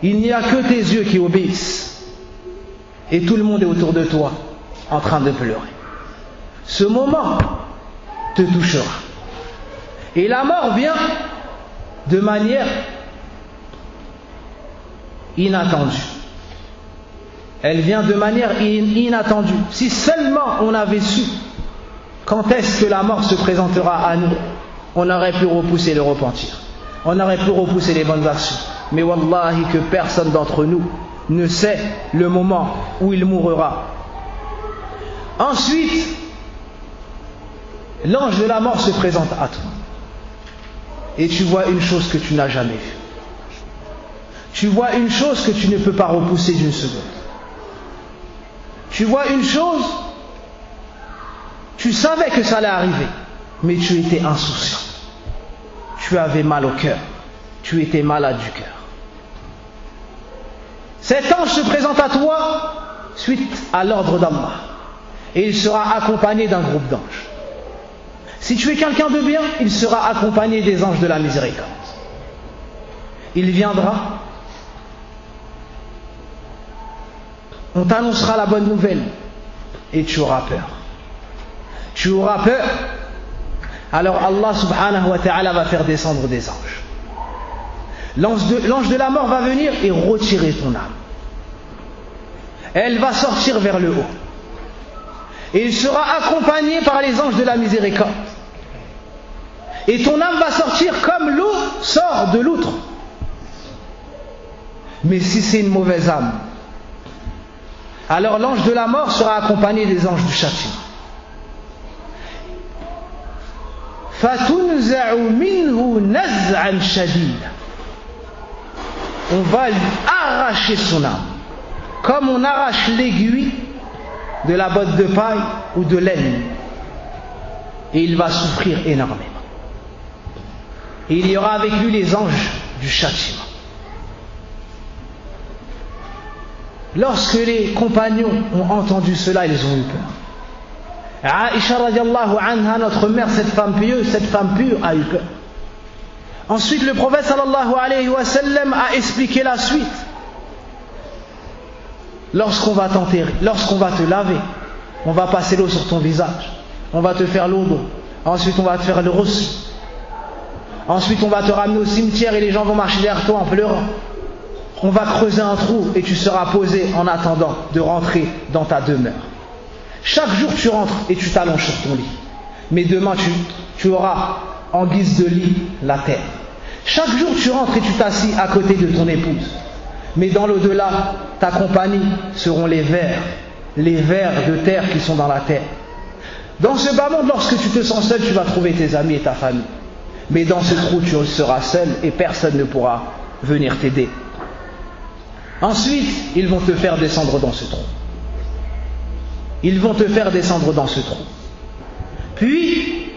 Il n'y a que tes yeux qui obéissent. Et tout le monde est autour de toi en train de pleurer. Ce moment te touchera. Et la mort vient de manière inattendue. Elle vient de manière inattendue. Si seulement on avait su quand est-ce que la mort se présentera à nous, on aurait pu repousser le repentir. On aurait pu repousser les bonnes actions. Mais wallahi que personne d'entre nous ne sait le moment où il mourra. Ensuite, l'ange de la mort se présente à toi. Et tu vois une chose que tu n'as jamais vue. Tu vois une chose que tu ne peux pas repousser d'une seconde. Tu vois une chose, tu savais que ça allait arriver, mais tu étais insouciant. Tu avais mal au cœur. Tu étais malade du cœur. Cet ange se présente à toi suite à l'ordre d'Allah. Et il sera accompagné d'un groupe d'anges. Si tu es quelqu'un de bien, il sera accompagné des anges de la miséricorde. Il viendra. On t'annoncera la bonne nouvelle. Et tu auras peur. Tu auras peur. Alors Allah subhanahu wa ta'ala va faire descendre des anges. L'ange de la mort va venir et retirer ton âme. Elle va sortir vers le haut. Et il sera accompagné par les anges de la miséricorde. Et ton âme va sortir comme l'eau sort de l'outre. Mais si c'est une mauvaise âme, alors l'ange de la mort sera accompagné des anges du châtiment. فَتُنْزَعُ مِنْهُ نَزْعًا شَدِيدًا. On va lui arracher son âme, comme on arrache l'aiguille de la botte de paille ou de laine. Et il va souffrir énormément. Et il y aura avec lui les anges du châtiment. Lorsque les compagnons ont entendu cela, ils ont eu peur. Aïcha radiallahu anha, notre mère, cette femme pieuse, cette femme pure, a eu peur. Ensuite, le prophète sallallahu alayhi wa sallam a expliqué la suite. Lorsqu'on va t'enterrer, lorsqu'on va te laver, on va passer l'eau sur ton visage, on va te faire l'eau, ensuite on va te faire le reçu, ensuite on va te ramener au cimetière et les gens vont marcher derrière toi en pleurant. On va creuser un trou et tu seras posé en attendant de rentrer dans ta demeure. Chaque jour tu rentres et tu t'allonges sur ton lit. Mais demain tu auras en guise de lit la terre. Chaque jour tu rentres et tu t'assis à côté de ton épouse. Mais dans l'au-delà, ta compagnie seront les vers de terre qui sont dans la terre. Dans ce bas monde, lorsque tu te sens seul, tu vas trouver tes amis et ta famille. Mais dans ce trou, tu seras seul et personne ne pourra venir t'aider. Ensuite, ils vont te faire descendre dans ce trou. Ils vont te faire descendre dans ce trou. Puis,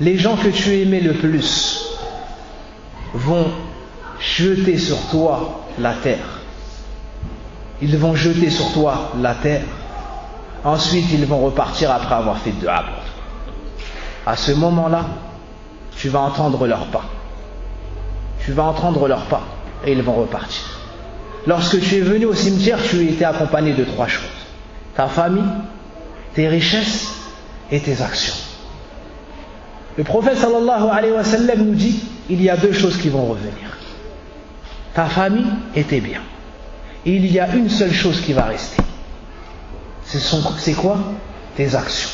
les gens que tu aimais le plus vont jeter sur toi la terre. Ils vont jeter sur toi la terre. Ensuite, ils vont repartir après avoir fait dua pour toi. À ce moment-là, tu vas entendre leurs pas. Tu vas entendre leurs pas et ils vont repartir. Lorsque tu es venu au cimetière, tu étais accompagné de 3 choses. Ta famille, tes richesses et tes actions. Le prophète sallallahu alayhi wa sallam nous dit, il y a 2 choses qui vont revenir. Ta famille et tes biens. Et il y a une seule chose qui va rester. C'est quoi? Tes actions.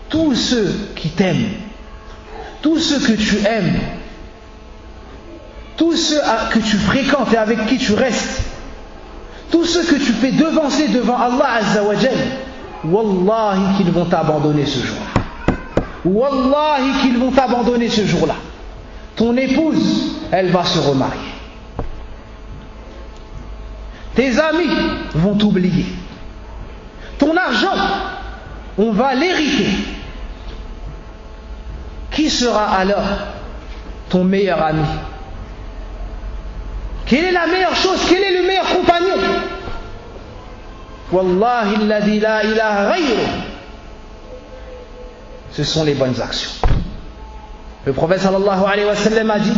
Tous ceux qui t'aiment, tous ceux que tu aimes, tous ceux que tu fréquentes et avec qui tu restes, tous ceux que tu fais devancer devant Allah Azza wa Jal, wallahi qu'ils vont t'abandonner ce jour-là. Wallahi qu'ils vont t'abandonner ce jour-là. Ton épouse, elle va se remarier. Tes amis vont t'oublier. Ton argent, on va l'hériter. Qui sera alors ton meilleur ami? Quelle est la meilleure chose? Quel est le meilleur compagnon? Wallahi alladhi la ilaha ghayruh. Ce sont les bonnes actions. Le prophète sallallahu alayhi wa sallam a dit,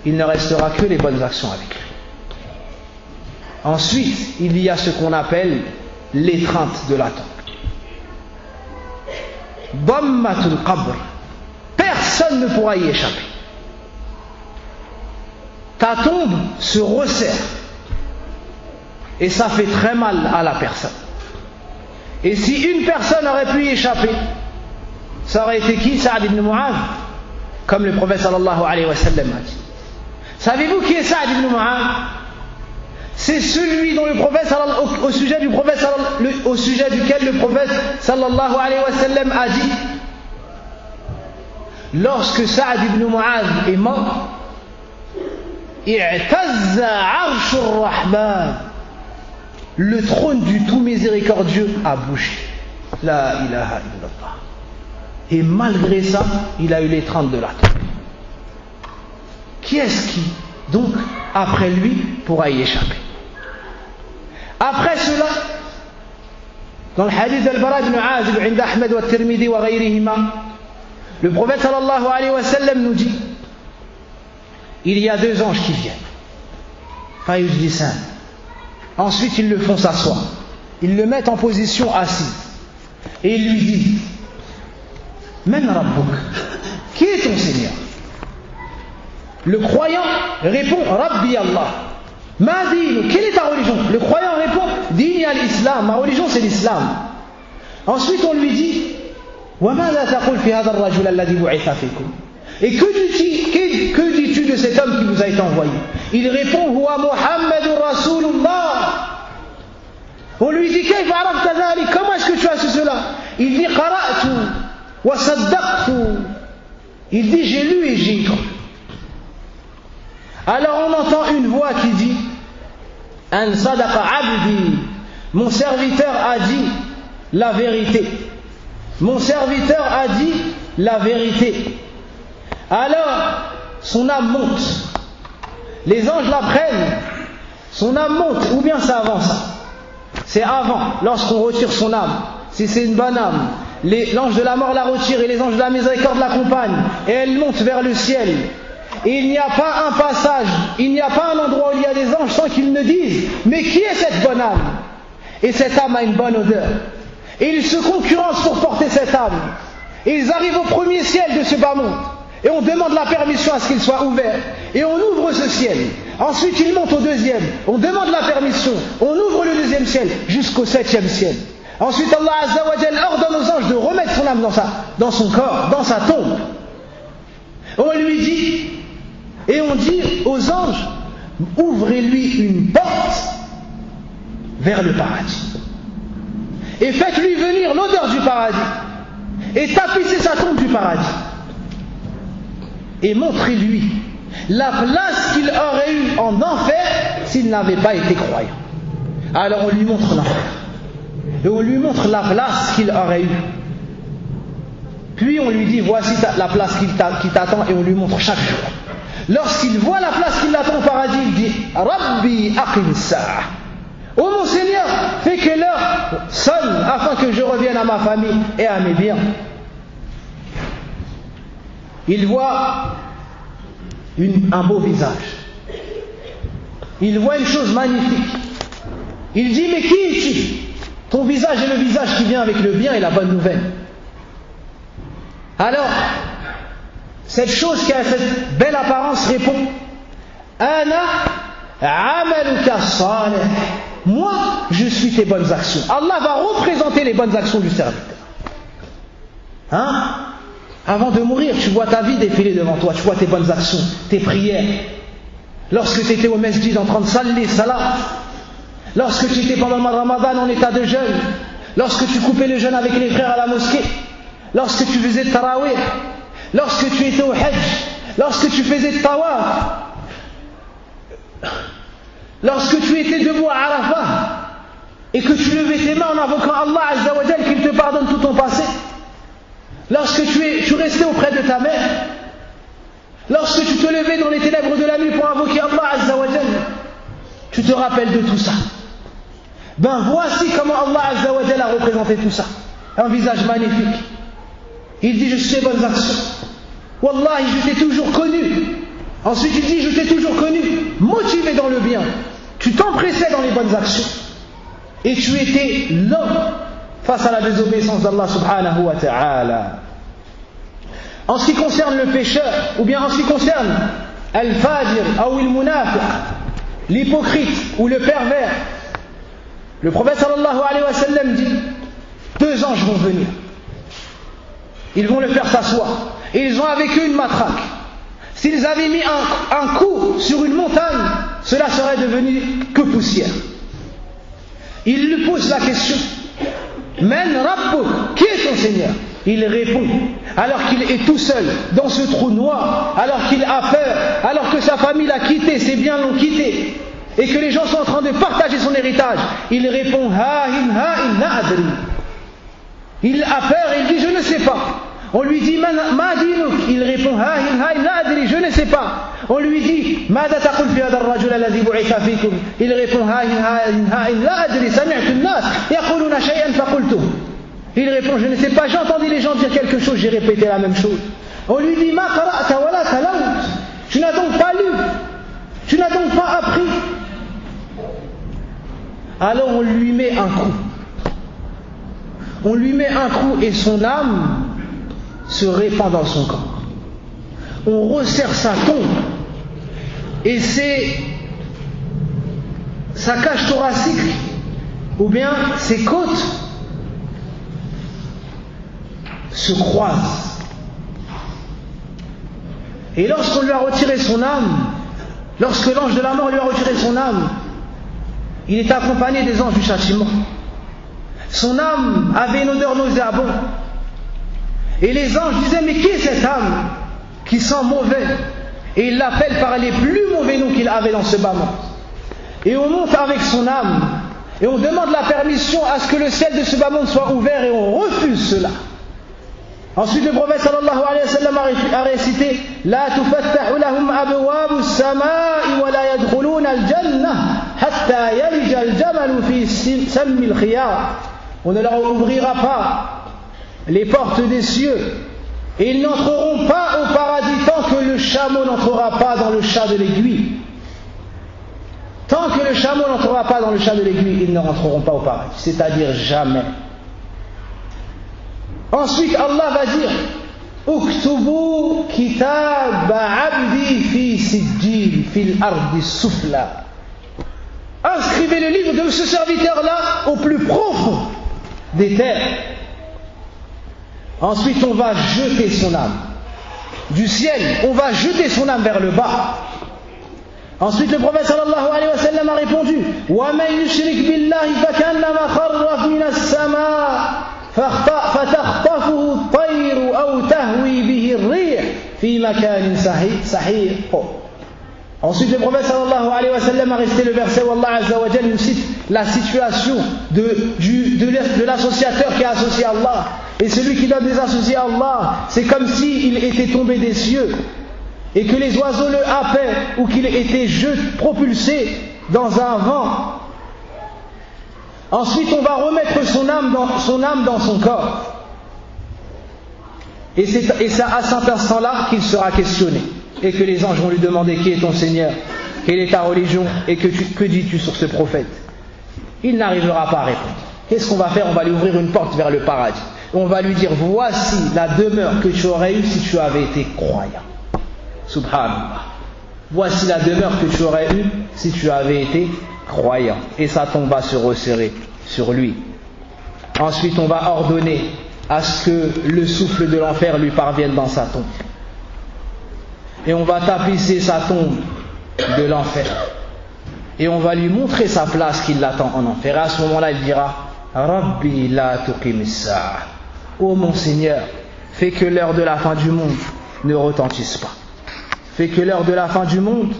il ne restera que les bonnes actions avec lui. Ensuite, il y a ce qu'on appelle l'étreinte de la tombe. Dammatul qabr. Personne ne pourra y échapper. Ta tombe se resserre. Et ça fait très mal à la personne. Et si une personne aurait pu y échapper, ça aurait été qui? Saad ibn Mu'adh, comme le prophète sallallahu alayhi wa sallam a dit. Savez-vous qui est Saad ibn Mu'adh? C'est celui dont le prophète au sujet duquel le prophète sallallahu alayhi wa sallam a dit, lorsque Saad ibn Mu'adh est mort, i'tazza arshur rahman, le trône du tout miséricordieux a bougé. La ilaha illallah. Et malgré ça, il a eu l'étreinte de la tombe. Qui est-ce qui, donc, après lui, pourra y échapper? Après cela, dans le hadith d'Al-Bara ibn Azib, عند Ahmed wa Tirmidhi wa ghayrihima, le prophète sallallahu alayhi wa sallam nous dit, il y a 2 anges qui viennent. Fayujlisan. Ensuite, ils le font s'asseoir. Ils le mettent en position assise. Et ils lui disent, Man Rabbuk, qui est ton Seigneur? Le croyant répond, Rabbi Allah. Ma dinu, quelle est ta religion? Le croyant répond, Dini al-Islam, ma religion c'est l'Islam. Ensuite on lui dit, Wa madha taqul fi hadha ar-rajul alladhi bu'itha fikum? Et que dis-tu de cet homme qui vous a été envoyé? Il répond, Huwa Muhammadur Rasulullah. On lui dit, Kayfa arafta dhalik? Comment est-ce que tu as su cela? Il dit, Qara'tu wa saddaqtu. Il dit, j'ai lu et j'ai cru. Alors on entend une voix qui dit, An sadaqa abdi, mon serviteur a dit la vérité. Mon serviteur a dit la vérité. Alors son âme monte. Les anges la prennent. Son âme monte, ou bien ça avance. C'est avant, lorsqu'on retire son âme. Si c'est une bonne âme, l'ange de la mort la retire et les anges de la miséricorde l'accompagnent. Et elle monte vers le ciel. Et il n'y a pas un passage, il n'y a pas un endroit où il y a des anges sans qu'ils ne disent, mais qui est cette bonne âme? Et cette âme a une bonne odeur. Et ils se concurrencent pour porter cette âme. Et ils arrivent au premier ciel de ce bas monde. Et on demande la permission à ce qu'il soit ouvert. Et on ouvre ce ciel. Ensuite ils montent au 2e. On demande la permission. On ouvre le 2e ciel jusqu'au 7e ciel. Ensuite Allah Azza wa Jal ordonne aux anges de remettre son âme dans son corps, dans sa tombe. On lui dit, et on dit aux anges, ouvrez-lui une porte vers le paradis. Et faites-lui venir l'odeur du paradis. Et tapissez sa tombe du paradis. Et montrez-lui la place qu'il aurait eue en enfer s'il n'avait pas été croyant. Alors on lui montre l'enfer. Et on lui montre la place qu'il aurait eue. Puis on lui dit, voici la place qui t'attend, et on lui montre chaque jour. Lorsqu'il voit la place qui l'attend au paradis, il dit, Rabbi aqim sa'a. Oh mon Seigneur, fais que l'heure sonne afin que je revienne à ma famille et à mes biens. Il voit un beau visage. Il voit une chose magnifique. Il dit, mais qui es-tu? Ton visage est le visage qui vient avec le bien et la bonne nouvelle. Alors, cette chose qui a cette belle apparence répond, Ana amaluka salih. Moi, je suis tes bonnes actions. Allah va représenter les bonnes actions du serviteur. Hein? Avant de mourir, tu vois ta vie défiler devant toi, tu vois tes bonnes actions, tes prières. Lorsque tu étais au masjid en train de salir salat, lorsque tu étais pendant le Ramadan en état de jeûne, lorsque tu coupais le jeûne avec les frères à la mosquée, lorsque tu faisais le tarawih, lorsque tu étais au hajj, lorsque tu faisais le tawaf, lorsque tu étais debout à Arafat et que tu levais tes mains en invoquant Allah Azza wa Jal qu'il te pardonne tout ton passé, lorsque tu restais auprès de ta mère, lorsque tu te levais dans les ténèbres de la nuit pour invoquer Allah Azza wa Jal, tu te rappelles de tout ça. Ben voici comment Allah Azza wa Jal a représenté tout ça. Un visage magnifique. Il dit, je suis les bonnes actions. Wallahi, je t'ai toujours connu. Ensuite il dit, je t'ai toujours connu motivé dans le bien. Tu t'empressais dans les bonnes actions. Et tu étais l'homme face à la désobéissance d'Allah subhanahu wa ta'ala. En ce qui concerne le pécheur, ou bien en ce qui concerne al-fajir ou al-munafiq, l'hypocrite ou le pervers, le prophète sallallahu alayhi wa sallam dit, 2 anges vont venir. Ils vont le faire s'asseoir. Et ils ont avec eux une matraque. S'ils avaient mis un coup sur une montagne, cela serait devenu que poussière. Il lui pose la question, Men Rabbuk, qui est ton Seigneur? Il répond, alors qu'il est tout seul dans ce trou noir, alors qu'il a peur, alors que sa famille l'a quitté, ses biens l'ont quitté, et que les gens sont en train de partager son héritage. Il répond, Ha-in la adri. Il a peur et il dit, je ne sais pas. On lui dit, Ma dinuk? Il répond, Ha-in la adri, je ne sais pas. On lui dit, Mada taqul fi hadha ar-rajul alladhi bu'itha fikum? Il répond, Ha-in la adri, sami'tu an-nas yaquluna shay'an faqultu. Il répond, je ne sais pas, j'ai entendu les gens dire quelque chose, j'ai répété la même chose. On lui dit, Ma qara'ta wa la talawt? Tu n'as donc pas lu, tu n'as donc pas appris. Alors on lui met un coup. On lui met un coup et son âme se répand dans son corps. On resserre sa tombe et sa cage thoracique ou bien ses côtes se croisent. Et lorsqu'on lui a retiré son âme, lorsque l'ange de la mort lui a retiré son âme, il est accompagné des anges du châtiment. Son âme avait une odeur nauséabonde. Et les anges disaient, mais qui est cette âme qui sent mauvais? Et il l'appelle par les plus mauvais noms qu'il avait dans ce bas monde. Et on monte avec son âme et on demande la permission à ce que le ciel de ce bas monde soit ouvert, et on refuse cela. Ensuite le prophète sallallahu alayhi wa sallam a récité, La tufattahu lahum abwabu as-samaa'i wa la yadkhuluna al-jannah hatta yalija al-jamalu fi sammi al-khiyar. On ne leur ouvrira pas les portes des cieux et ils n'entreront pas au paradis tant que le chameau n'entrera pas dans le chat de l'aiguille. Tant que le chameau n'entrera pas dans le chat de l'aiguille, ils ne rentreront pas au paradis, c'est-à-dire jamais. Ensuite Allah va dire, Uktubu kitab abdi fi sijjil fil ardi sufla. Inscrivez le livre de ce serviteur-là au plus profond des terres. Ensuite on va jeter son âme du ciel, on va jeter son âme vers le bas. Ensuite, le prophète sallallahu alayhi wa sallam a répondu: "Wa man yushrik billahi fakannama kharra min as-samaa fatakhtafuhu at-tayru aw tahwi bihi ar-rih fi makanin sahih." Ensuite, le prophète sallallahu alayhi wa sallam a récité le verset où Allah azza wa jalla nous cite la situation de l'associateur qui est associé à Allah. Et celui qui donne des associés à Allah, c'est comme s'il était tombé des cieux et que les oiseaux le happaient ou qu'il était propulsé dans un vent. Ensuite, on va remettre son âme dans son corps. Et c'est à cet instant-là qu'il sera questionné. Et que les anges vont lui demander: qui est ton Seigneur? Quelle est ta religion? Et que dis-tu sur ce prophète? Il n'arrivera pas à répondre. Qu'est-ce qu'on va faire? On va lui ouvrir une porte vers le paradis. On va lui dire: voici la demeure que tu aurais eue si tu avais été croyant. Subhanallah. Voici la demeure que tu aurais eue si tu avais été croyant. Et sa tombe va se resserrer sur lui. Ensuite, on va ordonner à ce que le souffle de l'enfer lui parvienne dans sa tombe. Et on va tapisser sa tombe de l'enfer. Et on va lui montrer sa place qui l'attend en enfer. Et à ce moment-là, il dira: Rabbi la tuqim as-sa'a. Ô mon Seigneur, fais que l'heure de la fin du monde ne retentisse pas. Fais que l'heure de la fin du monde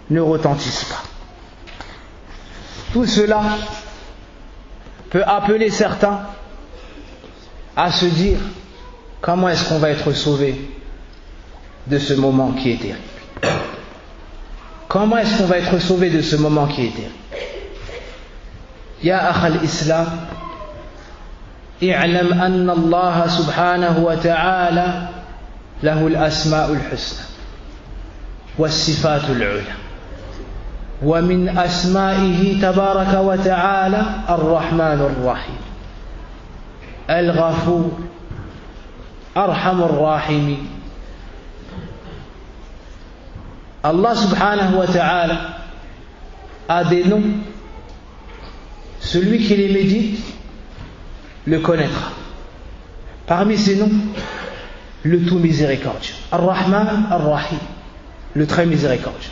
ne retentisse pas. Tout cela peut appeler certains à se dire: comment est-ce qu'on va être sauvé de ce moment qui est terrible? Comment est-ce qu'on va être sauvé de ce moment qui est terrible? Ya akhal islam, i'lam anna Allah subhanahu wa ta'ala lahu al-asma'ul husna was-sifatul 'ula, wa min asma'ihi tabaraka wa ta'ala ar-rahmanur rahim, al-ghafur, arhamur rahimin. Allah subhanahu wa ta'ala a des noms. Celui qui les médite le connaîtra. Parmi ces noms, le tout miséricordieux, Ar-Rahman Ar-Rahim, le très miséricordieux.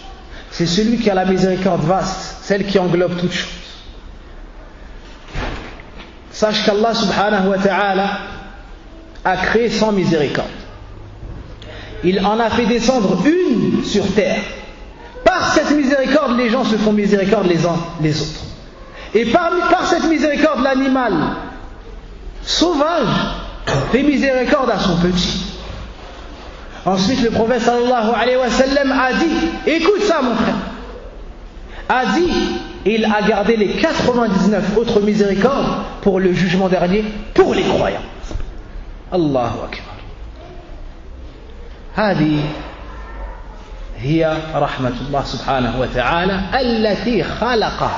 C'est celui qui a la miséricorde vaste, celle qui englobe toutes choses. Sache qu'Allah subhanahu wa ta'ala a créé sans miséricorde. Il en a fait descendre une sur terre. Par cette miséricorde, les gens se font miséricorde les uns les autres. Et par cette miséricorde, l'animal sauvage fait miséricorde à son petit. Ensuite, le prophète sallallahu alayhi wa sallam a dit: écoute ça mon frère, a dit, il a gardé les 99 autres miséricordes pour le jugement dernier, pour les croyants. Allahu akbar. هذه هي رحمة الله سبحانه وتعالى التي خلقها،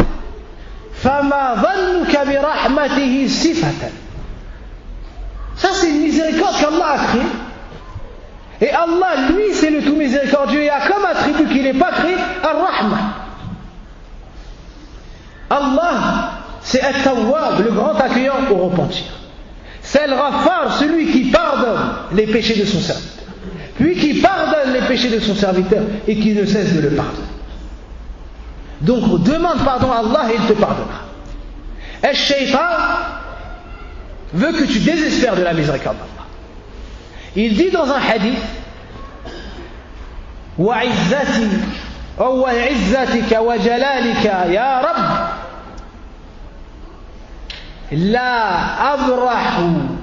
فما ظنك برحمته صفة. Ça c'est une miséricorde qu'Allah a créée. Et Allah, lui, c'est le tout miséricordieux et a comme attribut qu'il n'est pas créé Ar-Rahma. Allah, c'est At-Tawwab, le grand accueillant au repentir. C'est Al-Ghaffar, celui qui pardonne les péchés de son serviteur. Puis qui pardonne les péchés de son serviteur et qui ne cesse de le pardonner. Donc demande pardon à Allah et il te pardonnera. Et le shaitan veut que tu désespères de la miséricorde d'Allah. Il dit dans un hadith: wa izzatika wa jalalika ya Rabb la abrahu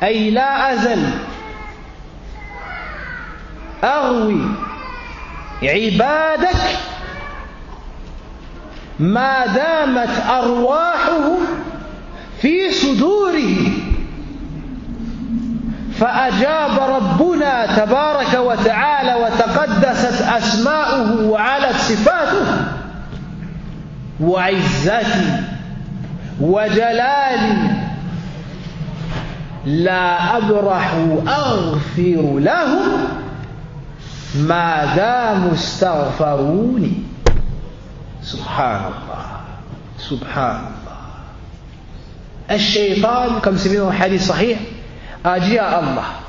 ay la azal أغوي عبادك ما دامت أرواحهم في صدوره. فأجاب ربنا تبارك وتعالى وتقدست أسماؤه وعلت صفاته: وعزتي وجلالي لا أبرح أغفر لهم ما داموا استغفروني. Subhanallah, Subhanallah. Al-Shaytan, comme c'est vu dans le hadith sahih, a dit à Allah: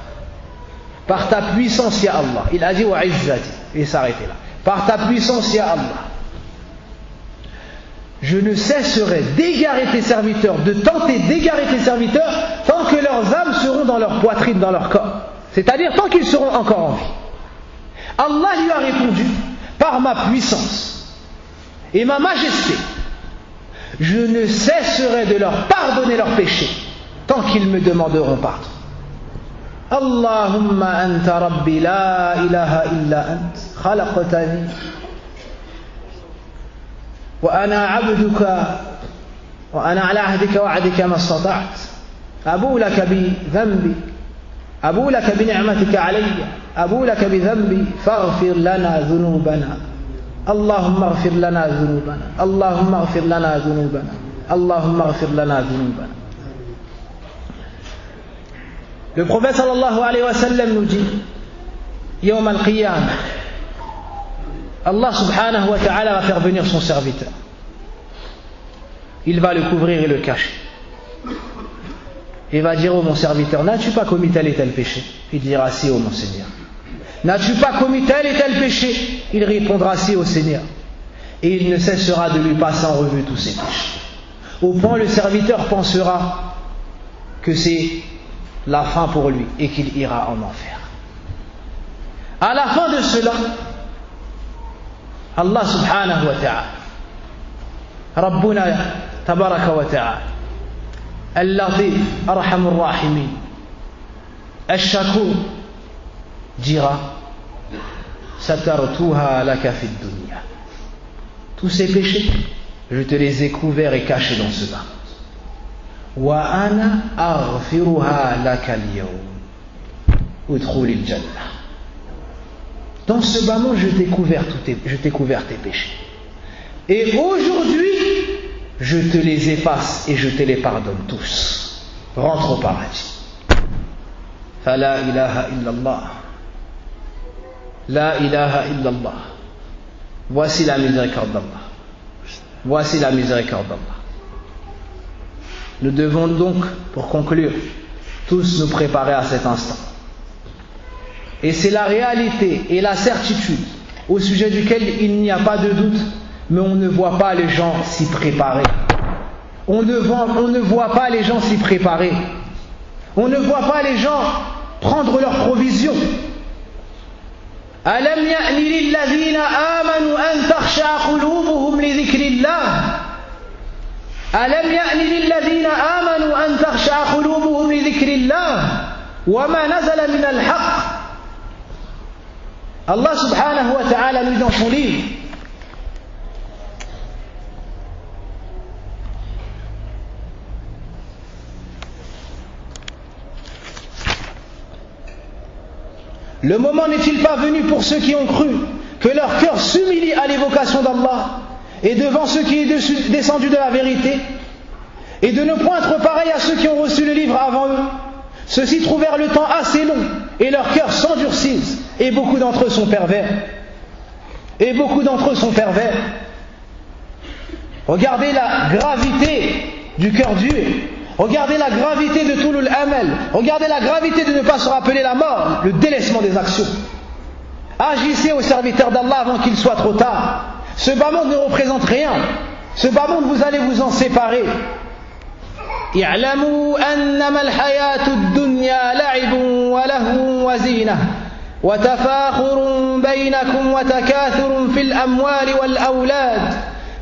par ta puissance, ya Allah, il a dit wa izzati, et il s'est arrêté là. par ta puissance, ya Allah, je ne cesserai d'égarer tes serviteurs, de tenter d'égarer tes serviteurs, tant que leurs âmes seront dans leur poitrine, dans leur corps. C'est-à-dire tant qu'ils seront encore en vie. Allah lui a répondu, par ma puissance et ma majesté, je ne cesserai de leur pardonner leurs péchés, tant qu'ils me demanderont pardon. Allahumma anta rabbi la ilaha illa ant, khalaqtani wa ana abduka wa ana ala ahdika wa wa'dika ma istata'tu abu laka bi dhanbi abu laka bi ni'matika alayya abu laka bi dhanbi faghfir lana dhunubana Allahumma ighfir lana dhunubana Allahumma ighfir lana dhunubana Allahumma ighfir lana dhunubana. Le prophète sallallahu alayhi wa sallam nous dit, Yawm al-Qiyamah, Allah subhanahu wa ta'ala va faire venir son serviteur. Il va le couvrir et le cacher. Il va dire, oh mon serviteur, n'as-tu pas commis tel et tel péché? Il dira, si, oh mon Seigneur. N'as-tu pas commis tel et tel péché? Il répondra, si, oh Seigneur. Et il ne cessera de lui passer en revue tous ses péchés. Au point le serviteur pensera que c'est la fin pour lui et qu'il ira en enfer. À la fin de cela, Allah subhanahu wa ta'ala, Rabbuna tabaraka wa ta'ala, Al-Latif, Arhamur Rahimin, Al-Shakur, dira, Satartuha laka fid dunya. Tous ces péchés, je te les ai couverts et cachés dans ce bas. Wa ana aghfiruha laka al-yawm udkhul al-jannah. Dans ce bas monde, je t'ai couvert tes péchés. Et aujourd'hui, je te les efface et je te les pardonne tous. Rentre au paradis. Fala ilaha illallah. La ilaha illallah. Voici la miséricorde d'Allah. Voici la miséricorde d'Allah. Nous devons donc, pour conclure, tous nous préparer à cet instant. Et c'est la réalité et la certitude au sujet duquel il n'y a pas de doute, mais on ne voit pas les gens s'y préparer. On ne voit pas les gens s'y préparer. On ne voit pas les gens prendre leurs provisions. Alam ya'ni lilladhina amanu an takhsha'a qulubuhum li dhikrillah. ألم يأن للذين آمنوا أن تخشع قلوبهم لذكر الله وما نزل من الحق. Allah subhanahu wa ta'ala nous dit dans son livre, le moment n'est-il pas venu pour ceux qui ont cru que leur cœur s'humilie à l'évocation d'Allah et devant ce qui est descendu de la vérité, et de ne point être pareil à ceux qui ont reçu le livre avant eux. Ceux-ci trouvèrent le temps assez long, et leurs cœurs s'endurcissent, et beaucoup d'entre eux sont pervers. Regardez la gravité du cœur dur, regardez la gravité de Tulul Amal, regardez la gravité de ne pas se rappeler la mort, le délaissement des actions. Agissez aux serviteurs d'Allah avant qu'il soit trop tard. Ce bas monde ne représente rien. Ce bas monde, vous allez vous en séparer. اعلموا أنما الحياة الدنيا لعب ولهو وزينة وتفاخر بينكم وتكاثر في الأموال والأولاد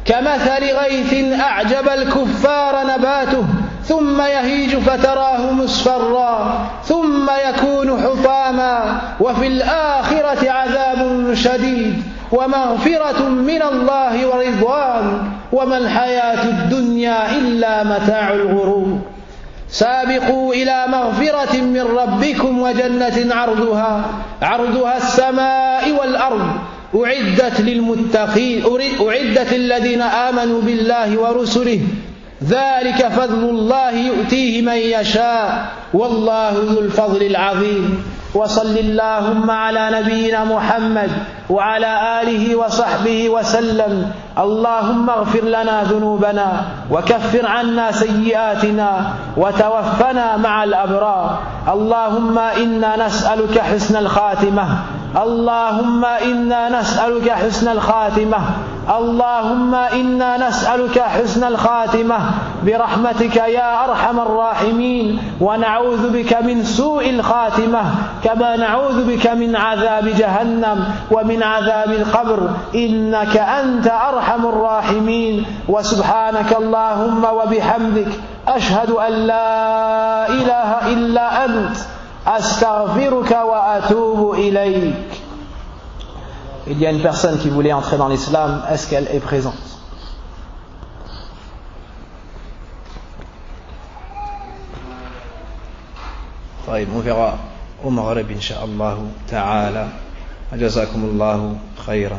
كمثل غيث أعجب الكفار نباته ثم يهيج فتراه مصفرا ثم يكون حطاما وفي الآخرة عذاب شديد ومغفرة من الله ورضوان وما الحياة الدنيا إلا متاع الغرور. سابقوا إلى مغفرة من ربكم وجنة عرضها السماء والأرض أعدت للمتقين أعدت للذين آمنوا بالله ورسله ذلك فضل الله يؤتيه من يشاء والله ذو الفضل العظيم. وصل اللهم على نبينا محمد وعلى آله وصحبه وسلم. اللهم اغفر لنا ذنوبنا وكفر عنا سيئاتنا وتوفنا مع الأبرار. اللهم إنا نسألك حسن الخاتمة اللهم إنا نسألك حسن الخاتمة اللهم إنا نسألك حسن الخاتمة برحمتك يا أرحم الراحمين ونعوذ بك من سوء الخاتمة كما نعوذ بك من عذاب جهنم ومن عذاب القبر إنك أنت أرحم الراحمين وسبحانك اللهم وبحمدك أشهد أن لا إله إلا أنت أستغفرك وأتوب إليك. Il y a une personne qui voulait entrer dans l'islam, est-ce qu'elle est présente? طيب on verra au Maghreb إن شاء الله تعالى. جزاكم الله خيرا.